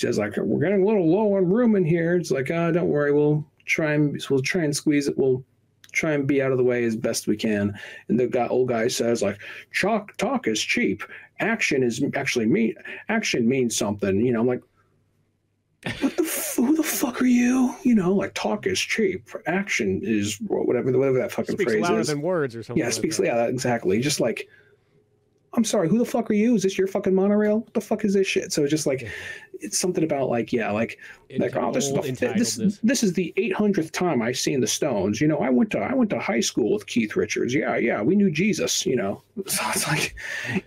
A: we're getting a little low on room in here. It's like, don't worry, we'll try and squeeze it. We'll try and be out of the way as best we can. And the old guy says like, talk is cheap. Action means something. You know, I'm like, who the fuck are you? You know, like, talk is cheap. Action is whatever that fucking
B: speaks
A: phrase
B: louder
A: is.
B: than words or something.
A: Yeah, yeah, exactly. Just like, I'm sorry, who the fuck are you? Is this your fucking monorail? What the fuck is this shit? So it's just like, it's something about like, yeah, like oh, this is the 800th time I've seen the Stones. You know, I went to high school with Keith Richards. Yeah, we knew Jesus. You know, so it's like,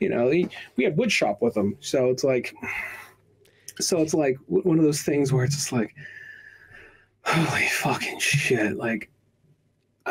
A: you know, we had woodshop with them. So it's like one of those things where it's just like, holy fucking shit, like.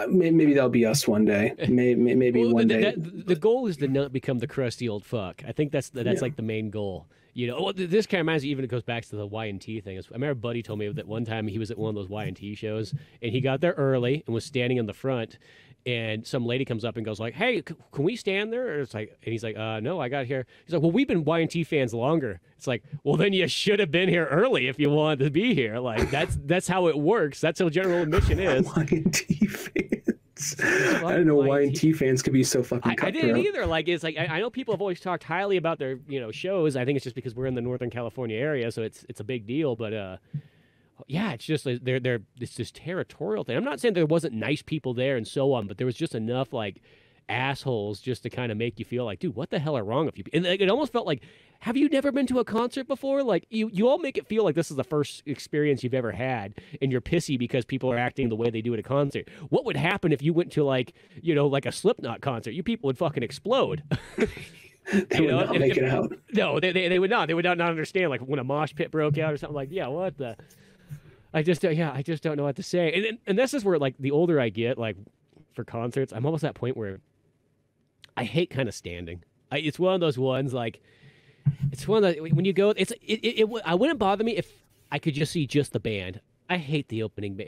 A: Maybe that'll be us one day. Maybe one day.
B: The goal is to not become the crusty old fuck. I think that's like the main goal. You know, this kind of reminds me, even it goes back to the Y&T thing. I remember a buddy told me that one time he was at one of those Y&T shows, and he got there early and was standing in the front, and some lady comes up and goes like, "Hey, can we stand there?" And he's like, "No, I got here." He's like, "Well, we've been Y&T fans longer." It's like, well, then you should have been here early if you wanted to be here. Like that's how it works. That's how general admission is.
A: Y&T fans. I didn't know Y&T fans could be so fucking cutthroat.
B: I didn't either. Like, it's like I know people have always talked highly about their, you know, shows. I think it's just because we're in the Northern California area, so it's a big deal. But yeah, it's just like it's this territorial thing. I'm not saying there wasn't nice people there and so on, but there was just enough like assholes just to kind of make you feel like, dude, what the hell are wrong with you? And it almost felt like, have you never been to a concert before? Like you all make it feel like this is the first experience you've ever had, and you're pissy because people are acting the way they do at a concert. What would happen if you went to like, you know, like a Slipknot concert? You people would fucking explode.
A: They would not make it out.
B: No, they would not. They would not understand. Like when a mosh pit broke out or something. Like, yeah, what the? I just don't know what to say. And this is where, like, the older I get, like for concerts, I'm almost at that point where I hate kind of standing. It's one of those ones, like, it's one of the, when you go, it wouldn't bother me if I could just see just the band. I hate the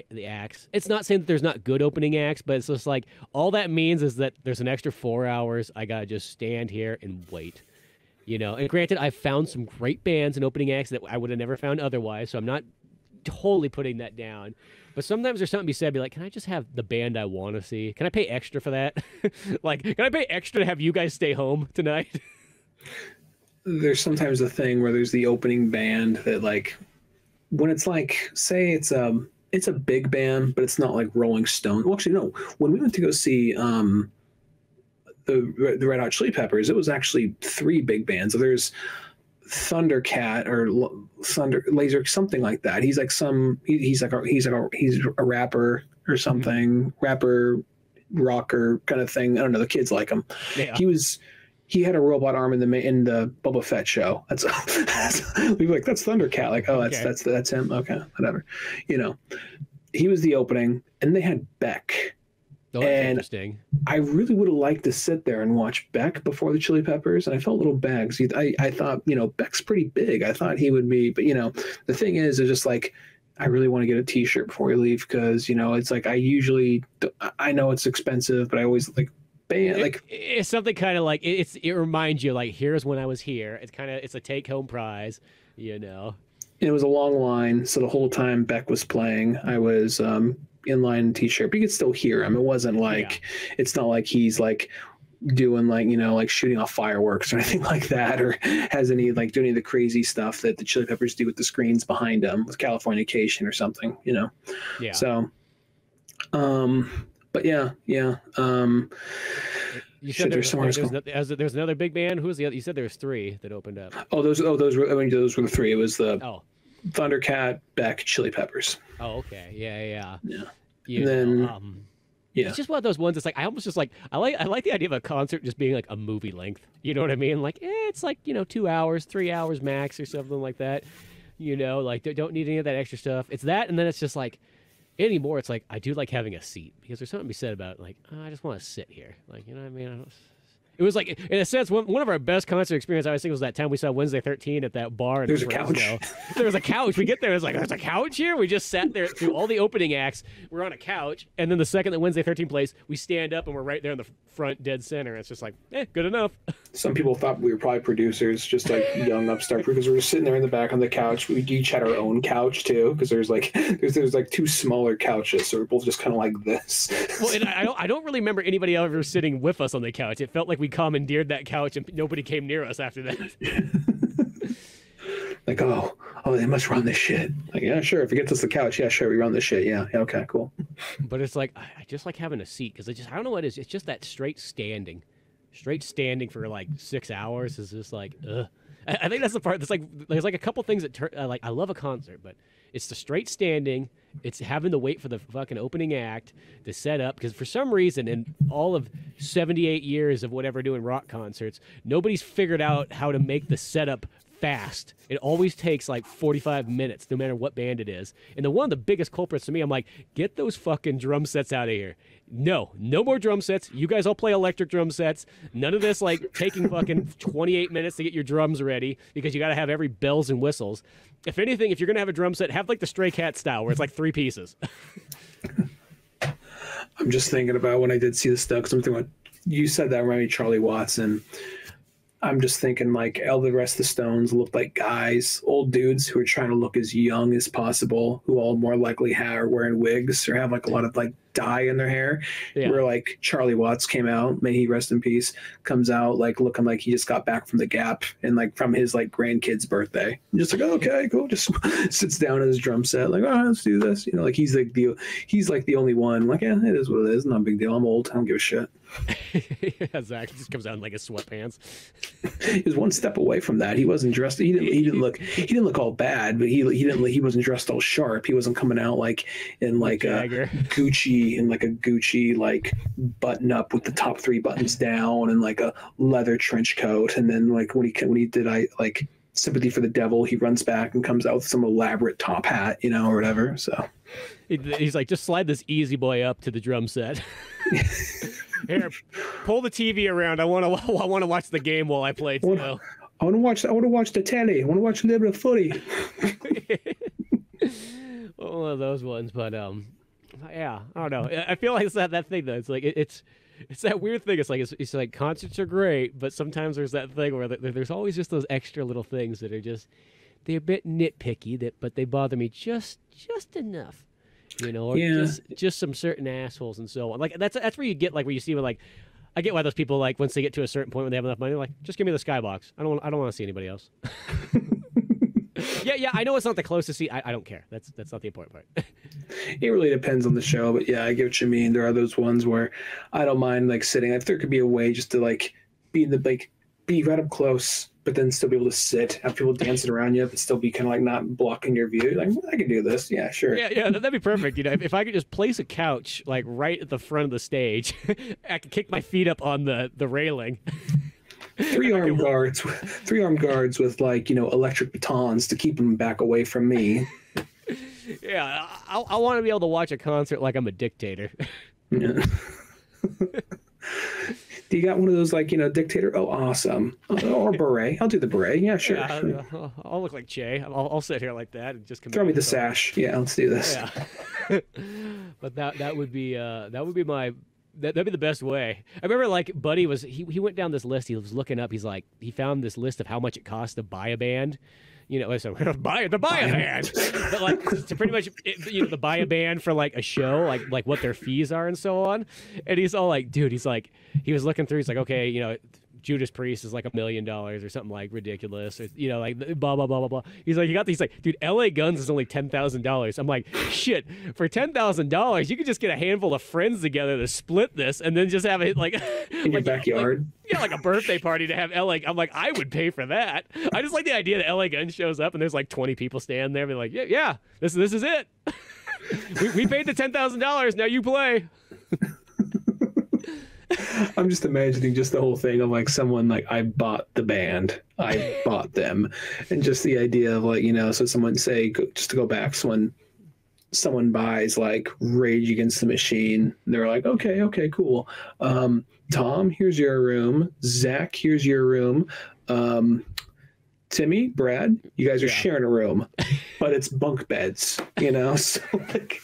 B: the acts. It's not saying that there's not good opening acts, but it's just like, all that means is that there's an extra 4 hours. I gotta just stand here and wait. You know, and granted, I've found some great bands and opening acts that I would have never found otherwise, so I'm not totally putting that down. But sometimes there's something to be said, be like, can I just have the band I want to see? Can I pay extra for that? Like, can I pay extra to have you guys stay home tonight?
A: There's sometimes a thing where there's the opening band that, like, when it's like, say it's a big band, but it's not like Rolling Stone. Well, actually, no. When we went to go see the Red Hot Chili Peppers, it was actually 3 big bands. So there's Thundercat or Thunder Laser, something like that. He's like he's a rapper or something, rapper, rocker kind of thing. I don't know. The kids like him. Yeah. He had a robot arm in the Boba Fett show. That's we were like, that's Thundercat. Like, oh, that's him. Okay, whatever. You know, he was the opening, and they had Beck.
B: Oh, that's interesting.
A: I really would have liked to sit there and watch Beck before the Chili Peppers, and I felt a little bad because I thought, Beck's pretty big. I thought he would be, but the thing is, it's just like I really want to get a T-shirt before we leave because it's like I know it's expensive, but I always like.
B: It's something kind of like it reminds you like here's when I was here. It's a take home prize,
A: It was a long line, so the whole time Beck was playing, I was in line T-shirt, but you could still hear him. It wasn't like it's not like he's like doing like like shooting off fireworks or anything like that, or has any like doing any of the crazy stuff that the Chili Peppers do with the screens behind them with Californication or something,
B: Yeah.
A: So, but yeah.
B: You said there's another big band. Who was the other? You said there was 3 that opened up.
A: Those were the 3. It was the Thundercat, Beck, Chili Peppers.
B: Oh, okay. Yeah.
A: And then
B: it's just one of those ones. It's like I almost just like I like the idea of a concert just being like a movie length. You know what I mean? Like it's like 2 hours, 3 hours max or something like that. Like they don't need any of that extra stuff. It's that, and then it's just like anymore. It's like I do like having a seat because there's something to be said about like I just want to sit here. Like what I mean? It was like, in a sense, one of our best concert experiences, I always think, was that time we saw Wednesday 13 at that bar.
A: There's a couch.
B: There was a couch. We get there, it's like, there's a couch here? We just sat there through all the opening acts. We're on a couch. And then the second that Wednesday 13 plays, we stand up and we're right there in the front dead center. It's just like, good enough.
A: Some people thought we were probably producers, just like young upstart, because we were sitting there in the back on the couch. We each had our own couch, too, because there's like 2 smaller couches. So we're both just kind of like this.
B: Well, and I don't really remember anybody ever sitting with us on the couch. It felt like we commandeered that couch and nobody came near us after that.
A: Like, oh, they must run this shit. Like, yeah, sure. If it gets us the couch, yeah, sure, we run this shit. Yeah, okay, cool.
B: But it's like I just like having a seat because I don't know what it is. It's just that straight standing for like 6 hours is just like, ugh. I think that's the part that's like there's like a couple things that like I love a concert, but it's the straight standing. It's having to wait for the fucking opening act to set up because for some reason in all of 78 years of whatever doing rock concerts, nobody's figured out how to make the setup fast. It always takes like 45 minutes, no matter what band it is. And one of the biggest culprits to me, I'm like, get those fucking drum sets out of here. No more drum sets. You guys all play electric drum sets. None of this like taking fucking 28 minutes to get your drums ready because you got to have every bells and whistles. If anything, if you're going to have a drum set, have like the Stray Cat style where it's like 3 pieces.
A: I'm just thinking about when I did see the stuff. I'm thinking about, you said that reminded me of Charlie Watson. I'm just thinking like all the rest of the Stones looked like guys, old dudes who are trying to look as young as possible, who all more likely are wearing wigs or have like a lot of like dye in their hair. Yeah. Where like Charlie Watts came out, may he rest in peace, comes out like looking like he just got back from the Gap and like from his like grandkid's birthday. I'm just like, okay, cool. Just sits down at his drum set, like, oh, let's do this. Like he's like the only one. Like, yeah, it is what it is. Not a big deal. I'm old. I don't give a shit.
B: Yeah, Zach just comes out in like his sweatpants.
A: He was one step away from that. He wasn't dressed. He didn't look all bad, but he wasn't dressed all sharp. He wasn't coming out like in like a Gucci like button up with the top 3 buttons down and like a leather trench coat. And then like when he did like Sympathy for the Devil, he runs back and comes out with some elaborate top hat, or whatever. So
B: he's like, just slide this easy boy up to the drum set. Here, pull the TV around. I want to watch the game while I play too.
A: I want to watch the telly. I want to watch a little bit of footy.
B: One of those ones, but yeah, I don't know. I feel like it's that thing though. It's like it's that weird thing. It's like concerts are great, but sometimes there's that thing where there's always just those extra little things that are they're a bit nitpicky but they bother me just enough. Or just some certain assholes and so on. Like that's where you get like where you see like I get why those people like once they get to a certain point when they have enough money, like just give me the skybox. I don't want to see anybody else. Yeah, I know it's not the closest seat. I don't care. That's not the important part.
A: It really depends on the show, but yeah, I get what you mean. There are those ones where I don't mind like sitting. If there could be a way just to like be right up close, but then still be able to sit, have people dancing around you, but still be kind of like not blocking your view. Like, I can do this. Yeah, sure.
B: Yeah, that'd be perfect. If I could just place a couch like right at the front of the stage, I could kick my feet up on the railing.
A: 3 armed guards with like, electric batons to keep them back away from me.
B: Yeah, I want to be able to watch a concert like I'm a dictator.
A: Yeah. Do you got one of those like dictator? Oh, awesome. Or beret. I'll do the beret. Yeah, sure.
B: Yeah, I'll look like Che. I'll sit here like that and just
A: throw me the sash. Yeah, let's do this.
B: Yeah. But that would be my. That'd be the best way. I remember, like, Buddy he went down this list. He was looking up. He's like, he found this list of how much it costs to buy a band. So buy a band, but like to pretty much to buy a band for like a show, like what their fees are and so on. And he's all like, dude, he was looking through. He's like, okay, Judas Priest is like $1 million or something like ridiculous, or like blah blah blah blah blah. He's like, dude, L.A. Guns is only $10,000. I'm like, shit, for $10,000, you could just get a handful of friends together to split this, and then just have it like
A: in your backyard.
B: Like a birthday party to have L.A. I'm like, I would pay for that. I just like the idea that L.A. Guns shows up and there's like 20 people standing there, and be like, yeah, this is it. we paid the $10,000. Now you play.
A: I'm just imagining just the whole thing of like someone like, I bought the band, I bought them, and just the idea of like so someone just to go back, someone buys like Rage Against the Machine, they're like, okay, cool. Tom, here's your room. Zach, here's your room. Timmy, Brad, you guys are sharing a room, but it's bunk beds, so like,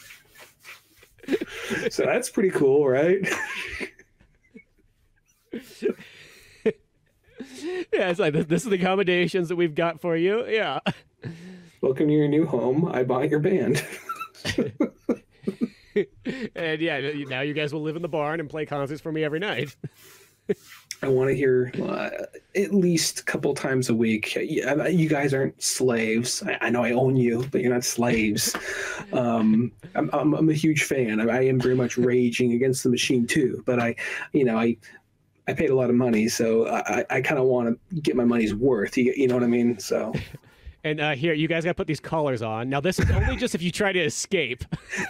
A: so that's pretty cool, right?
B: Yeah, it's like, this is the accommodations that we've got for you. Yeah.
A: Welcome to your new home. I bought your band.
B: And yeah, now you guys will live in the barn and play concerts for me every night.
A: I want to hear at least a couple times a week. You guys aren't slaves. I know I own you, but you're not slaves. I'm a huge fan. I am very much Raging Against the Machine too. But I paid a lot of money, so I kind of want to get my money's worth. You know what I mean? So. And
B: here, you guys got to put these collars on. Now, this is only just if you try to escape.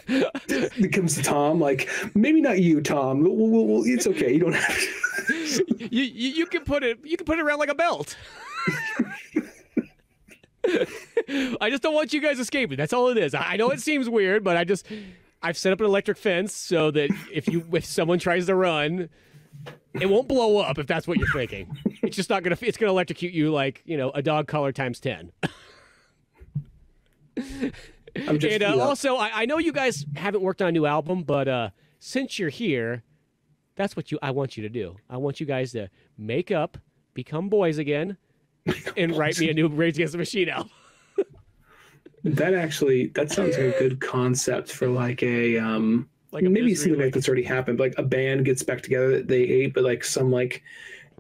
A: It comes to Tom, like, maybe not you, Tom. Well, it's okay. You don't have to.
B: you can put it. You can put it around like a belt. I just don't want you guys escaping. That's all it is. I know it seems weird, but I've set up an electric fence so that if someone tries to run, it won't blow up, if that's what you're thinking. It's just not it's gonna electrocute you like a dog collar times 10. Also, I know you guys haven't worked on a new album, but since you're here, that's what I want you to do. I want you guys to make up, become boys again, and write me a new Rage Against the Machine album.
A: That sounds like a good concept for like a maybe something like that's already happened. Like a band gets back together that they hate, but like some like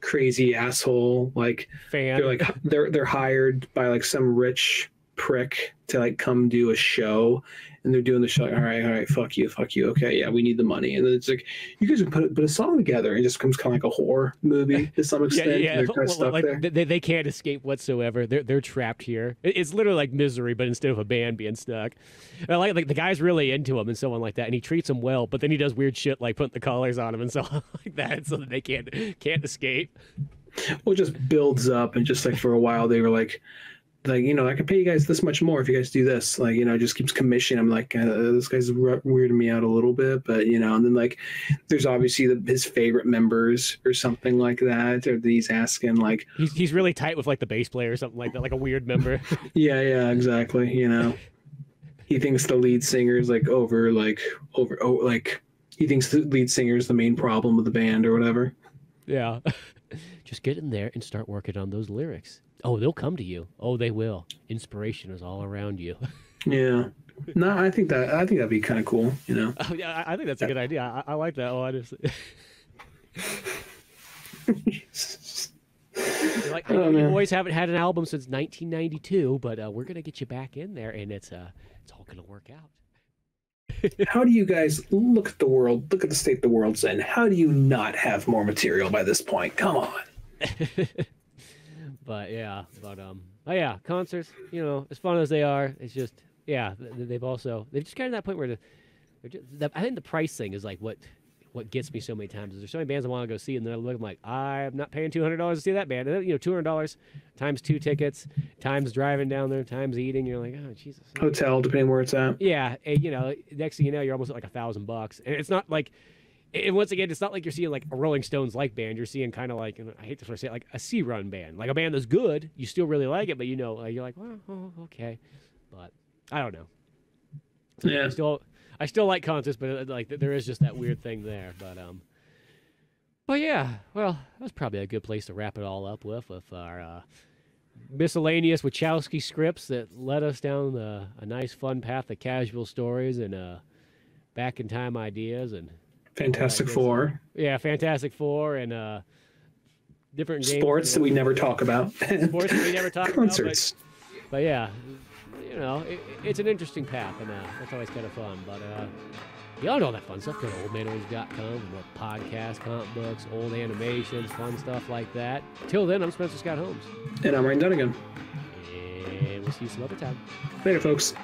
A: crazy asshole like
B: fan.
A: They're hired by like some rich prick to like come do a show, and they're doing the show. All right, fuck you. Okay, yeah, we need the money. And then it's like, you guys would put a song together, and it just becomes kind of like a horror movie to some extent.
B: Yeah.
A: They're kind of stuck there.
B: They can't escape whatsoever. They're trapped here. It's literally like Misery, but instead of a band being stuck. And I like the guy's really into him and so on like that, and he treats them well, but then he does weird shit like putting the collars on him and so on like that, so that they can't escape.
A: Well, it just builds up, and just like for a while they were like, I can pay you guys this much more if you guys do this. Like, just keeps commission. I'm like, this guy's weirding me out a little bit, but and then like, there's obviously his favorite members or something like that, or he's asking like,
B: he's really tight with like the bass player or something like that, like a weird member.
A: yeah, exactly. He thinks the lead singer is like he thinks the lead singer is the main problem with the band or whatever.
B: Yeah. Just get in there and start working on those lyrics. Oh, they'll come to you. Oh, they will. Inspiration is all around you.
A: Yeah. No, I think that'd be kind of cool,
B: Oh, yeah, I think that's a good idea. I like that. Oh, I just... You always haven't had an album since 1992, but we're going to get you back in there, and it's all going to work out.
A: How do you guys look at the world, look at the state the world's in? How do you not have more material by this point? Come on.
B: Concerts, as fun as they are, it's just, they've just gotten to that point where I think the price thing is like what gets me so many times. Is there's so many bands I want to go see, and then I'm like, I'm not paying $200 to see that band. And then, $200 times 2 tickets, times driving down there, times eating. You're like, oh Jesus.
A: Hotel, depending where it's at.
B: Yeah, and, next thing you know, you're almost at like $1,000, and it's not like And once again, it's not like you're seeing like a Rolling Stones like band. You're seeing kind of like, and I hate to sort of say it, like a C-run band, like a band that's good. You still really like it, but you know, you're like, well, oh, okay. But I don't know.
A: Yeah.
B: I still like concerts, but like there is just that weird thing there. But yeah, well, that's probably a good place to wrap it all up with our miscellaneous Wachowski scripts that led us down a nice, fun path of casual stories and back in time ideas and
A: Fantastic Four.
B: Yeah, Fantastic Four and different
A: sports
B: games,
A: that we never talk about.
B: Sports that we never talk
A: Concerts.
B: about. But yeah, you know, it's an interesting path, and that's always kind of fun. But y'all know all that fun stuff. Go to oldmanorange.com, podcasts, comic books, old animations, fun stuff like that. Till then, I'm Spencer Scott Holmes.
A: And I'm Ryan Dunigan.
B: And we'll see you some other time.
A: Later, folks.